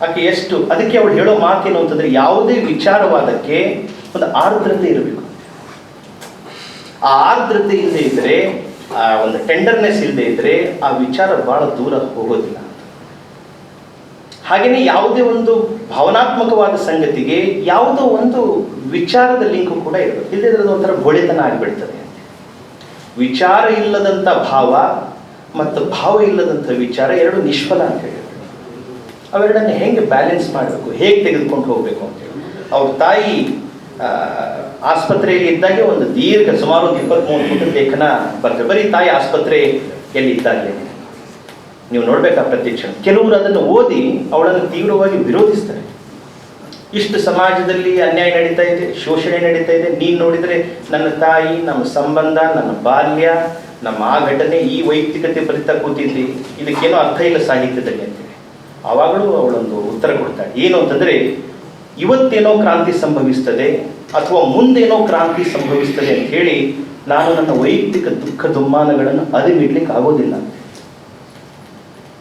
G: ಆಕೆ ಎಷ್ಟು, ಅದಕ್ಕೆ ಅವಳು ಹೇಳೋ ಮಾತೇನು ಅಂತಂದರೆ, ಯಾವುದೇ ವಿಚಾರವಾದಕ್ಕೆ ಒಂದು ಆರ್ದ್ರತೆ ಇರಬೇಕು. ಆ ಆರ್ದ್ರತೆ ಇಲ್ಲದೆ ಇದ್ದರೆ, ಆ ಒಂದು ಟೆಂಡರ್ನೆಸ್ ಇಲ್ಲದೆ ಇದ್ದರೆ ಆ ವಿಚಾರ ಬಹಳ ದೂರ ಹೋಗೋದಿಲ್ಲ. ಹಾಗೆಯೇ ಯಾವುದೇ ಒಂದು ಭಾವನಾತ್ಮಕವಾದ ಸಂಗತಿಗೆ ಯಾವುದೋ ಒಂದು ವಿಚಾರದ ಲಿಂಕು ಕೂಡ ಇರಬೇಕು. ಇಲ್ಲದಿರೋದು ಒಂಥರ ಬೋಳೆತನ ಆಗಿಬಿಡ್ತದೆ. ವಿಚಾರ ಇಲ್ಲದಂಥ ಭಾವ ಮತ್ತು ಭಾವ ಇಲ್ಲದಂಥ ವಿಚಾರ ಎರಡು ನಿಷ್ಫಲ ಅಂತ ಹೇಳಿ, ಅವೆರಡನ್ನು ಹೆಂಗೆ ಬ್ಯಾಲೆನ್ಸ್ ಮಾಡಬೇಕು, ಹೇಗೆ ತೆಗೆದುಕೊಂಡು ಹೋಗಬೇಕು ಅಂತೇಳಿ. ಅವ್ರ ತಾಯಿ ಆಸ್ಪತ್ರೆಯಲ್ಲಿ ಇದ್ದಾಗೆ ಒಂದು ದೀರ್ಘ ಸುಮಾರು 23 ಪುಟದ ಲೇಖನ ಬರ್ತದೆ, ಬರೀ ತಾಯಿ ಆಸ್ಪತ್ರೆಯಲ್ಲಿ ಇದ್ದಾಗೆ. ನೀವು ನೋಡ್ಬೇಕಾ ಪ್ರತ್ಯಕ್ಷ. ಕೆಲವರು ಅದನ್ನು ಓದಿ ಅವಳನ್ನು ತೀವ್ರವಾಗಿ ವಿರೋಧಿಸ್ತಾರೆ. ಇಷ್ಟು ಸಮಾಜದಲ್ಲಿ ಅನ್ಯಾಯ ನಡೀತಾ ಇದೆ, ಶೋಷಣೆ ನಡೀತಾ ಇದೆ, ನೀನು ನೋಡಿದರೆ ನನ್ನ ತಾಯಿ, ನಮ್ಮ ಸಂಬಂಧ, ನನ್ನ ಬಾಲ್ಯ, ನಮ್ಮ ಆ ಘಟನೆ, ಈ ವೈಯಕ್ತಿಕತೆ ಬರಿತಾ ಕೂತಿದ್ದಿ, ಇದಕ್ಕೇನೋ ಅರ್ಥ ಇಲ್ಲ ಸಾಹಿತ್ಯದಲ್ಲಿ ಅಂತೇಳಿ. ಆವಾಗಲೂ ಅವಳೊಂದು ಉತ್ತರ ಕೊಡ್ತಾಳೆ. ಏನು ಅಂತಂದರೆ, ಇವತ್ತೇನೋ ಕ್ರಾಂತಿ ಸಂಭವಿಸ್ತದೆ ಅಥವಾ ಮುಂದೇನೋ ಕ್ರಾಂತಿ ಸಂಭವಿಸ್ತದೆ ಅಂತ ಹೇಳಿ ನಾನು ನನ್ನ ವೈಯಕ್ತಿಕ ದುಃಖ ದುಮ್ಮಾನಗಳನ್ನು ಅರಿಮಿಡ್ಲಿಕ್ಕೆ ಆಗೋದಿಲ್ಲ.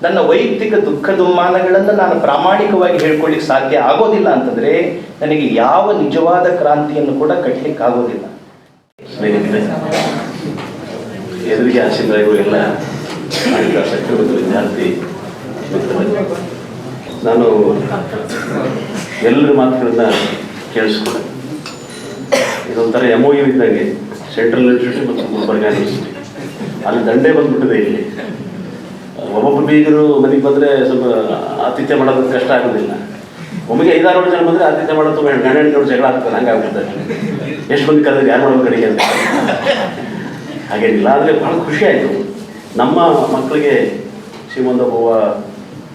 G: ನನ್ನ ವೈಯಕ್ತಿಕ ದುಃಖ ದುಮ್ಮಾನಗಳನ್ನು ನಾನು ಪ್ರಾಮಾಣಿಕವಾಗಿ ಹೇಳ್ಕೊಳ್ಳಿಕ್ಕೆ ಸಾಧ್ಯ ಆಗೋದಿಲ್ಲ ಅಂತಂದರೆ ನನಗೆ ಯಾವ ನಿಜವಾದ ಕ್ರಾಂತಿಯನ್ನು ಕೂಡ ಕಟ್ಟಲಿಕ್ಕೆ ಆಗೋದಿಲ್ಲ.
H: ಎದುರಿಗೆ ಆಶೀರ್ವಾದಗಳು ಎಲ್ಲ ಸಕ್ರಿಯ ವಿದ್ಯಾರ್ಥಿ ನಾನು ಎಲ್ಲರ ಮಾತುಗಳನ್ನ ಕೇಳಿಸ್ಕೊಂಡೆ. ಇದೊಂಥರ MOU ಇದ್ದಂಗೆ, ಸೆಂಟ್ರಲ್ ಯೂನಿವರ್ಸಿಟಿ ಮತ್ತು ಗುಲ್ಬರ್ಗಾ ಯೂನಿವರ್ಸಿಟಿ. ಅಲ್ಲಿ ದಂಡೇ ಬಂದ್ಬಿಟ್ಟಿದೆ. ಇಲ್ಲಿ ಒಬ್ಬೊಬ್ಬ ಬೀಗರು ಮನೆಗೆ ಬಂದರೆ ಸ್ವಲ್ಪ ಆತಿಥ್ಯ ಮಾಡೋದಕ್ಕೆ ಕಷ್ಟ ಆಗೋದಿಲ್ಲ. ಒಮ್ಮೆಗೆ 5-6 ಜನ ಬಂದರೆ ಆತಿಥ್ಯ ಮಾಡೋದು ಗಂಡ ಜಗಳ ಆಗ್ತದೆ. ಹಂಗೆ ಆಗ್ಬಿಡ್ತಾರೆ. ಎಷ್ಟು ಮಂದಿ ಕರೆದ್ರೆ ಯಾರು ಮಾಡೋದು ಕಡೆಗೆ ಅಂತ ಹಾಗೇನಿಲ್ಲ. ಆದರೆ ಭಾಳ ಖುಷಿ ಆಯಿತು. ನಮ್ಮ ಮಕ್ಕಳಿಗೆ ಶ್ರೀಮಂತ ಬೋವ,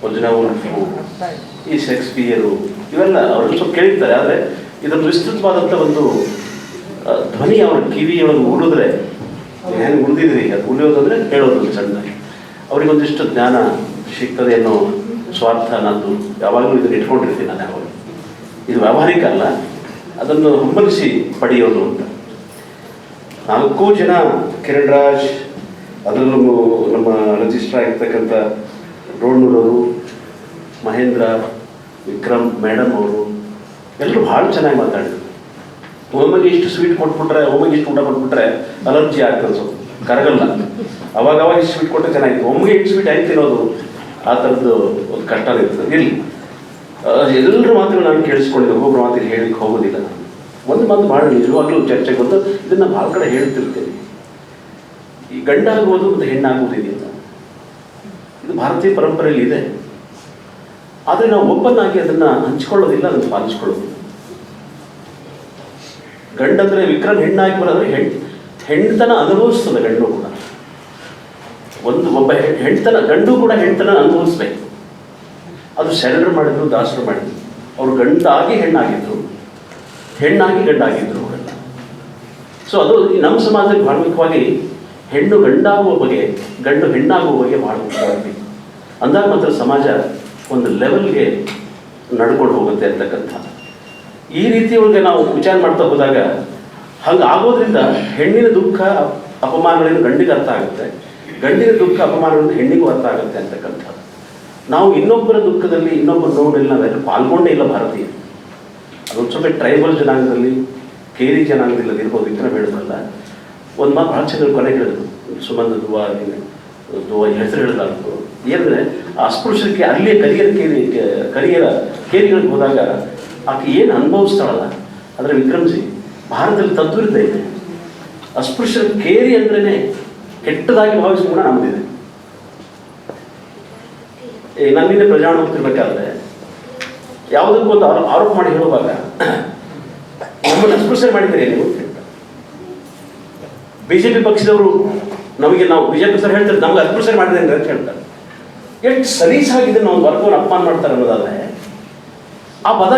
H: ವರ್ಜಿನಾ ಉಲ್ಫು, ಈ ಶೇಕ್ಸ್ಪಿಯರು ಇವೆಲ್ಲ ಅವರು ಸ್ವಲ್ಪ ಕೇಳಿರ್ತಾರೆ. ಆದರೆ ಇದೊಂದು ವಿಸ್ತೃತವಾದಂಥ ಒಂದು ಧ್ವನಿ ಅವರ ಕಿವಿಯೊಳಗೆ ಉಳಿದ್ರೆ ಹೆಂಗೆ ಉಳಿದಿದ್ರಿ, ಅದು ಉಳಿಯೋದಂದರೆ ಹೇಳೋದು ಸಣ್ಣದಾಗಿ ಅವರಿಗೊಂದಿಷ್ಟು ಜ್ಞಾನ ಸಿಗ್ತದೆ ಅನ್ನೋ ಸ್ವಾರ್ಥ ನಂದು ಯಾವಾಗಲೂ ಇದನ್ನು ಇಟ್ಕೊಂಡಿರ್ತೀನಿ. ನಾನು ಯಾವಾಗ ಇದು ವ್ಯಾವಹಾರಿಕ ಅಲ್ಲ, ಅದನ್ನು ಹಂಬಲಿಸಿ ಪಡೆಯೋದು ಅಂತ. 4 ಜನ, ಕಿರಣ್ ರಾಜ್, ಅದರಲ್ಲೂ ನಮ್ಮ ರಿಜಿಸ್ಟ್ರಾರ್ ಆಗಿರ್ತಕ್ಕಂಥ ರೋಡ್ನೂರವರು, ಮಹೇಂದ್ರ, ವಿಕ್ರಮ್ ಮೇಡಮ್ ಅವರು ಎಲ್ಲರೂ ಭಾಳ ಚೆನ್ನಾಗಿ ಮಾತಾಡಿದ್ರು. ಒಮ್ಮೆಗೆ ಇಷ್ಟು ಸ್ವೀಟ್ ಕೊಟ್ಬಿಟ್ರೆ, ಒಮ್ಮೆಗೆ ಇಷ್ಟು ಊಟ ಕೊಟ್ಬಿಟ್ರೆ ಅಲರ್ಜಿ ಆಗ್ತದೆ, ಸ್ವಲ್ಪ ಕರಗಲ್ಲ. ಅವಾಗ ಇಷ್ಟು ಸ್ವೀಟ್ ಕೊಟ್ಟರೆ ಚೆನ್ನಾಗಿತ್ತು. ಒಮ್ಮೆಗೆ ಇಷ್ಟು ಸ್ವೀಟ್ ಆಯ್ತು ತಿನ್ನೋದು ಆ ಥರದ್ದು ಒಂದು ಕಷ್ಟ ಇರ್ತದೆ. ಇಲ್ಲಿ ಎಲ್ಲರ ಮಾತುಗಳು ನಾನು ಕೇಳಿಸ್ಕೊಂಡಿದ್ದೆ, ಒಬ್ಬೊಬ್ಬರ ಮಾತಿಗೆ ಹೇಳಲಿಕ್ಕೆ ಹೋಗೋದಿಲ್ಲ. ಒಂದು ಮಾತು ಭಾಳ ನಿಜವಾಗ್ಲೂ ಚರ್ಚೆಗೆ ಬಂದು ಇದನ್ನು ಭಾಳ ಕಡೆ ಹೇಳ್ತಿರ್ತೇನೆ. ಈ ಗಂಡಾಗುವುದು ಮತ್ತು ಹೆಣ್ಣಾಗುವುದು ಇದೆಯಲ್ಲ, ಇದು ಭಾರತೀಯ ಪರಂಪರೆಯಲ್ಲಿ ಇದೆ. ಆದರೆ ನಾವು ಒಬ್ಬನಾಗಿ ಅದನ್ನು ಹಂಚಿಕೊಳ್ಳೋದಿಲ್ಲ, ಅದನ್ನು ಪಾಲಿಸ್ಕೊಳ್ಳೋದು. ಗಂಡಂದರೆ ವಿಕ್ರಮ್ ಹೆಣ್ಣಾಗಿ ಬರೋದ್ರೆ ಹೆಣ್ತನ ಅನುಭವಿಸ್ತದೆ ಗಂಡು ಕೂಡ. ಒಬ್ಬ ಹೆಣ್ತನ, ಗಂಡು ಕೂಡ ಹೆಣ್ತನ ಅನುಭವಿಸ್ಬೇಕು. ಅದು ಶರಣರು ಮಾಡಿದ್ರು, ದಾಸರು ಮಾಡಿದ್ರು. ಅವರು ಗಂಡಾಗಿ ಹೆಣ್ಣಾಗಿದ್ರು, ಹೆಣ್ಣಾಗಿ ಗಂಡಾಗಿದ್ರು ಅವರೆಲ್ಲ. ಸೊ ಅದು ನಮ್ಮ ಸಮಾಜದಲ್ಲಿ ಭಾಳ ಮುಖ್ಯವಾಗಿ ಹೆಣ್ಣು ಗಂಡಾಗುವ ಬಗೆ, ಗಂಡು ಹೆಣ್ಣಾಗುವ ಬಗೆ ಭಾಳ ಮುಖ್ಯವಾಗಬೇಕು. ಅಂದಾಗ ಮಾತ್ರ ಸಮಾಜ ಒಂದು ಲೆವೆಲ್ಗೆ ನಡ್ಕೊಂಡು ಹೋಗುತ್ತೆ ಅಂತಕ್ಕಂಥ ಈ ರೀತಿಯೊಳಗೆ ನಾವು ವಿಚಾರ ಮಾಡ್ತಾ ಹೋದಾಗ ಹಂಗೆ ಆಗೋದ್ರಿಂದ ಹೆಣ್ಣಿನ ದುಃಖ ಅಪಮಾನಗಳಿಂದ ಗಂಡಿಗೆ ಅರ್ಥ ಆಗುತ್ತೆ, ಗಂಡಿನ ದುಃಖ ಅಪಮಾನಗಳಿಂದ ಹೆಣ್ಣಿಗೂ ಅರ್ಥ ಆಗುತ್ತೆ ಅಂತಕ್ಕಂಥದ್ದು. ನಾವು ಇನ್ನೊಬ್ಬರ ದುಃಖದಲ್ಲಿ, ಇನ್ನೊಬ್ಬರ ನೋಡಲ್ಲಿ ನಾವೆಲ್ಲ ಪಾಲ್ಗೊಂಡೇ ಇಲ್ಲ ಭಾರತೀಯ. ಅದೊಂದು ಸ್ವಲ್ಪ ಟ್ರೈಬಲ್ ಜನಾಂಗದಲ್ಲಿ, ಕೇರಿ ಜನಾಂಗದಲ್ಲಿ ಇರ್ಬೋದು, ಇತರ ಹೇಳೋದಲ್ಲ. ಒಂದು ಮಾತು ಭಾಳ ಚೆನ್ನಾಗಿ ಕೊನೆ ಹೇಳಿದ್ರು, ಸುಮಂದ ದುವಾ ಹೆಸರು ಹೇಳಿದಾಗ್ತು. ಏನಂದರೆ ಅಸ್ಪೃಶ್ಯಕ್ಕೆ ಅಲ್ಲಿಯೇ ಕೇರಿಗಳಿಗೆ ಹೋದಾಗ ಆಕೆ ಏನು ಅನುಭವಿಸ್ತಾಳಲ್ಲ, ಅಂದರೆ ವಿಕ್ರಮ್ಜಿ ಭಾರತದಲ್ಲಿ ತದ್ವಿರುದ್ಧ ಇದೆ. ಅಸ್ಪೃಶ್ಯರ ಕೇರಿ ಅಂದ್ರೇ ಕೆಟ್ಟದಾಗಿ ಭಾವಿಸುವ ಗುಣ ನಮ್ಮದಿದೆ. ನಾನು ನಿನ್ನೆ ಪ್ರಯಾಣ ಹೋಗ್ತಿರ್ಬೇಕಾದ್ರೆ ಯಾವುದಕ್ಕೊಂದು ಆರೋಪ ಮಾಡಿ ಹೇಳುವಾಗ ನಮ್ಮನ್ನು ಅಸ್ಪೃಶ್ಯ ಮಾಡಿದ್ದೀರಿ ನೀವು ಬಿಜೆಪಿ ಪಕ್ಷದವರು ನಮಗೆ, ನಾವು ಬಿಜೆಪಿ ಸರ್ ಹೇಳ್ತಾರೆ ನಮ್ಗೆ ಅಸ್ಪೃಶ್ಯ ಮಾಡಿದೆ ಅಂತ ಹೇಳ್ತಾರೆ. ಎಷ್ಟು ಸಲೀಸಾಗಿದೆ ನಾವು ವರ್ಗವನ್ನು ಅಪಮಾನ ಮಾಡ್ತಾರೆ ಅನ್ನೋದಾದ್ರೆ ಆ ಪದ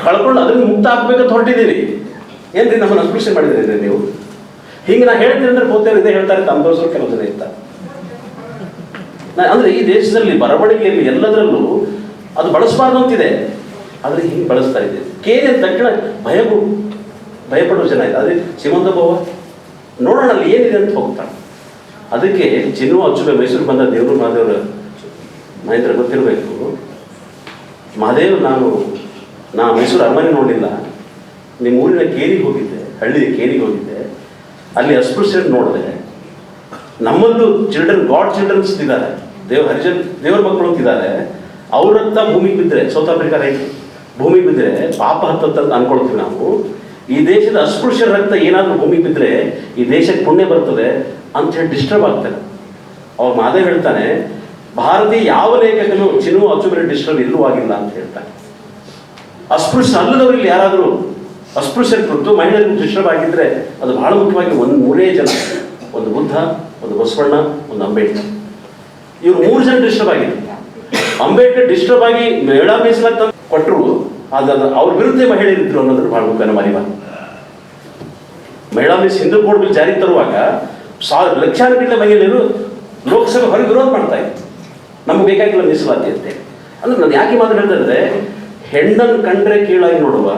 H: ಕಳ್ಕೊಂಡು ಅದನ್ನು ಮುಕ್ತ ಹಾಕ್ಬೇಕಂತ ಹೊರಟಿದ್ದೀವಿ. ಏನ್ರಿ ನಮ್ಮನ್ನು ಅಸ್ಪೃಶ್ಯ ಮಾಡಿದ್ರಿ ನೀವು? ಹಿಂಗೆ ನಾ ಹೇಳ್ತೀನಿ ಅಂದ್ರೆ ಹೋಗ್ತೇವೆ ಇದೇ ಹೇಳ್ತಾರೆ, ತಮ್ಮದೋಸರು ಕೆಲವು ಜನ ಇರ್ತಾರೆ. ಅಂದ್ರೆ ಈ ದೇಶದಲ್ಲಿ ಬರವಣಿಗೆಯಲ್ಲಿ ಎಲ್ಲದರಲ್ಲೂ ಅದು ಬಳಸಬಾರ್ದು ಅಂತಿದೆ, ಆದರೆ ಹಿಂಗೆ ಬಳಸ್ತಾ ಇದೆ. ಕೇಳಿ ಅಂದ ತಕ್ಷಣ ಭಯಪಡುವ ಜನ ಇದೆ. ಅದೇ ಶ್ರೀಮಂತ ಭವ ನೋಡೋಣ ಅಲ್ಲಿ ಏನಿದೆ ಅಂತ ಹೋಗ್ತಾನೆ. ಅದಕ್ಕೆ ಚಿನ್ನು ಅಚ್ಚುಬೆ ಮೈಸೂರು ಬಂದ ದೇವರು ಮಹಾದೇವರ ಮಹೇಂದ್ರ ಗೊತ್ತಿರಬೇಕು. ಮಹಾದೇವ್ ನಾ ಮೈಸೂರು ಅರಮನೆ ನೋಡಲಿಲ್ಲ, ನಿಮ್ಮ ಊರಿನ ಕೇರಿಗೆ ಹೋಗಿದ್ದೆ, ಹಳ್ಳಿಯ ಕೇರಿಗೆ ಹೋಗಿದ್ದೆ. ಅಲ್ಲಿ ಅಸ್ಪೃಶ್ಯರು ನೋಡಿದೆ. ನಮ್ಮಲ್ಲೂ ಗಾಡ್ ಚಿಲ್ಡ್ರನ್ಸ್ ಇದ್ದಾರೆ, ದೇವರ ಮಕ್ಕಳು ಅಂತಿದ್ದಾರೆ. ಅವರತ್ತ ಭೂಮಿಗೆ ಬಿದ್ದರೆ, ಸೌತ್ ಆಫ್ರಿಕಾ ರೈತರು ಭೂಮಿಗೆ ಬಿದ್ದರೆ ಪಾಪ ಹತ್ತಂತ ಅನ್ಕೊಳ್ತೀವಿ ನಾವು. ಈ ದೇಶದ ಅಸ್ಪೃಶ್ಯರ ರಕ್ತ ಏನಾದರೂ ಭೂಮಿಗೆ ಬಿದ್ದರೆ ಈ ದೇಶಕ್ಕೆ ಪುಣ್ಯ ಬರ್ತದೆ ಅಂತ ಹೇಳಿ ಡಿಸ್ಟರ್ಬ್ ಆಗ್ತಾರೆ. ಅವ್ರು ಮಾದೇವ್ ಹೇಳ್ತಾನೆ, ಭಾರತೀಯ ಯಾವ ಲೇಖಕನು ಚಿನ್ನು ಅಚ್ಚುಬೆ ಡಿಸ್ಟರ್ಬ್ ಎಲ್ಲೂ ಆಗಿಲ್ಲ ಅಂತ ಹೇಳ್ತಾನೆ. ಅಸ್ಪೃಶ್ಯ ಅಲ್ಲದವರಲ್ಲಿ ಯಾರಾದರೂ ಅಸ್ಪೃಶ್ಯರ ಕುರಿತು ಮಹಿಳೆಯರು ಡಿಸ್ಟರ್ಬ್ ಆಗಿದ್ರೆ ಅದು ಬಹಳ ಮುಖ್ಯವಾಗಿ ಒಂದು 3 ಜನ, ಒಂದು ಬುದ್ಧ, ಒಂದು ಬಸವಣ್ಣ, ಒಂದು ಅಂಬೇಡ್ಕರ್. ಇವರು 3 ಜನ ಡಿಸ್ಟರ್ಬ್ ಆಗಿದ್ರು. ಅಂಬೇಡ್ಕರ್ ಡಿಸ್ಟರ್ಬ್ ಆಗಿ ಮಹಿಳಾ ಮೀಸಲಾತಿ ಕೊಟ್ಟರು, ಅವ್ರ ವಿರುದ್ಧ ಮಹಿಳೆಯರಿದ್ರು ಅನ್ನೋದ್ರ ಬಹಳ ಮುಖ್ಯ ಮರಿಬಾರ್ದು. ಮಹಿಳಾ ಹಿಂದೂ ಕೋಡ್ ಬಿಲ್ ಜಾರಿ ತರುವಾಗ ಲಕ್ಷಾನುಗಟ್ಟಲೆ ಮಹಿಳೆಯರು ಲೋಕಸಭೆ ಹೊರಗೆ ವಿರೋಧ ಮಾಡ್ತಾ ಇದ್ರು, ನಮ್ಗೆ ಬೇಕಾಗಿಲ್ಲ ಮೀಸಲಾತಿ ಅಂತೆ. ಅಂದ್ರೆ ನಾನು ಯಾಕೆ ಮಾತು ಹೇಳ್ತಾ, ಹೆಣ್ಣನ್ನು ಕಂಡ್ರೆ ಕೀಳಾಗಿ ನೋಡುವ,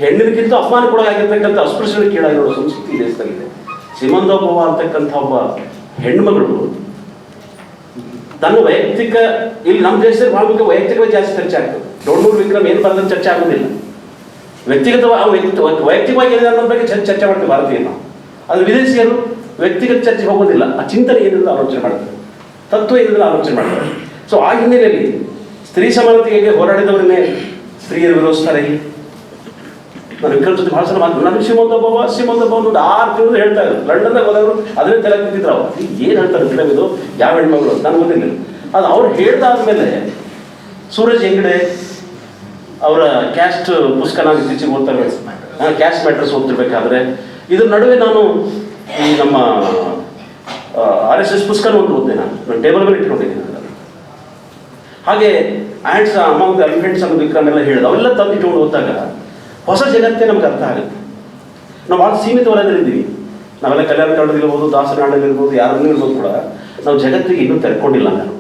H: ಹೆಣ್ಣಿನಕ್ಕಿಂತ ಅಪಮಾನಕ್ಕೊಳಗಾಗಿರ್ತಕ್ಕಂಥ ಅಸ್ಪೃಶ್ಯರಿಗೆ ಕೀಳಾಗಿ ನೋಡುವ ಸಂಸ್ಕೃತಿ ದೇಶದಲ್ಲಿದೆ. ಶ್ರೀಮಂತೋಭವ ಅಂತಕ್ಕಂಥ ಒಬ್ಬ ಹೆಣ್ಮಗಳು ತನ್ನ ವೈಯಕ್ತಿಕ, ಇಲ್ಲಿ ನಮ್ಮ ದೇಶದಲ್ಲಿ ಬಹಳ ಮುಖ್ಯ ವೈಯಕ್ತಿಕವಾಗಿ ಜಾಸ್ತಿ ಚರ್ಚೆ ಆಗ್ತದೆ. ಡೋಣೂರು ವಿಕ್ರಮ್ ಏನು ಬರೆದ ಚರ್ಚೆ ಆಗೋದಿಲ್ಲ. ವೈಯಕ್ತಿಕವಾಗಿ ಏನಿದೆ ಅನ್ನೋದ್ರ ಬಗ್ಗೆ ಚರ್ಚೆ ಮಾಡ್ತೀವಿ ಭಾರತೀಯ ನಾವು. ಆದರೆ ವಿದೇಶಿಯರು ವ್ಯಕ್ತಿಗತ ಚರ್ಚೆ ಹೋಗೋದಿಲ್ಲ. ಆ ಚಿಂತನೆ ಏನಿಲ್ಲ ಆಲೋಚನೆ ಮಾಡ್ತಾರೆ, ತತ್ವ ಏನಿಲ್ಲ ಆಲೋಚನೆ ಮಾಡ್ತಾರೆ. ಸೊ ಆ ಹಿನ್ನೆಲೆಯಲ್ಲಿ ಸ್ತ್ರೀ ಸಮಾನತೆಗೆ ಹೋರಾಡಿದವರನ್ನೇ ಸ್ತ್ರೀಯರು ವಿರೋಧಿಸ್ತಾರೆ. ನಾನು ವಿಕ್ರಮ್ ಜೊತೆ ಭಾಳ ಸಲ ಮಾತು, ನನಗೆ ಶ್ರೀಮಂತ ಭವ ಒಂದು 6 ತಿಂಗಳು ಹೇಳ್ತಾ ಇದ್ರು. ಲಂಡನ್ದಾಗ ಹೋದವರು ಅದನ್ನೇ ತಲೆ ಕೂತಿದ್ರು. ಅವ್ರು ಏನು ಹೇಳ್ತಾರೆ ಫಿಲಮ್ ಇದು, ಯಾವ ಹೆಣ್ಮಗಳು ಅಂತ ನನಗೆ ಗೊತ್ತಿಲ್ಲ. ಅದು ಅವ್ರು ಹೇಳ್ದಾದ್ಮೇಲೆ ಸೂರಜ್ ಹೆಂಗಡೆ ಅವರ ಕ್ಯಾಸ್ಟ್ ಪುಸ್ತಕ ನಾವು ಇತ್ತೀಚೆಗೆ ಓದ್ತಾರೆ, ಕ್ಯಾಸ್ಟ್ ಮ್ಯಾಟ್ರಸ್ ಓದ್ತಿರ್ಬೇಕಾದ್ರೆ ಇದ್ರ ನಡುವೆ ನಾನು ಈ ನಮ್ಮ RSS ಪುಸ್ತಕ ಒಂದು ಓದಿದೆ. ನಾನು ಟೇಬಲ್ ಮೇಲೆ ಇಟ್ಕೊಂಡಿದ್ದೀನಿ. ಹಾಗೆ ಆ್ಯಂಡ್ಸ್ ಅಮಾಂಗ್ ದ ಎಲಿಫೆಂಟ್ಸ್ ಅನ್ನೋ ವಿಕ್ರಮ್ ಎಲ್ಲ ಹೇಳಿದ, ಅವೆಲ್ಲ ತಂದು ಇಟ್ಕೊಂಡು ಓದಿದಾಗ ಹೊಸ ಜಗತ್ತೇ ನಮ್ಗೆ ಅರ್ಥ ಆಗುತ್ತೆ. ನಾವು ಭಾಳ ಸೀಮಿತ ವಲಯದಲ್ಲಿದ್ದೀವಿ. ನಾವೆಲ್ಲ ಕಲ್ಯಾಣ ಕನ್ನಡದಲ್ಲಿರ್ಬೋದು, ದಾಸನಾಡಲ್ಲಿರ್ಬೋದು, ಯಾರನ್ನೂ ಇರ್ಬೋದು ಕೂಡ ನಾವು ಜಗತ್ತಿಗೆ ಇನ್ನೂ ತೆರ್ಕೊಂಡಿಲ್ಲ ನಾನು.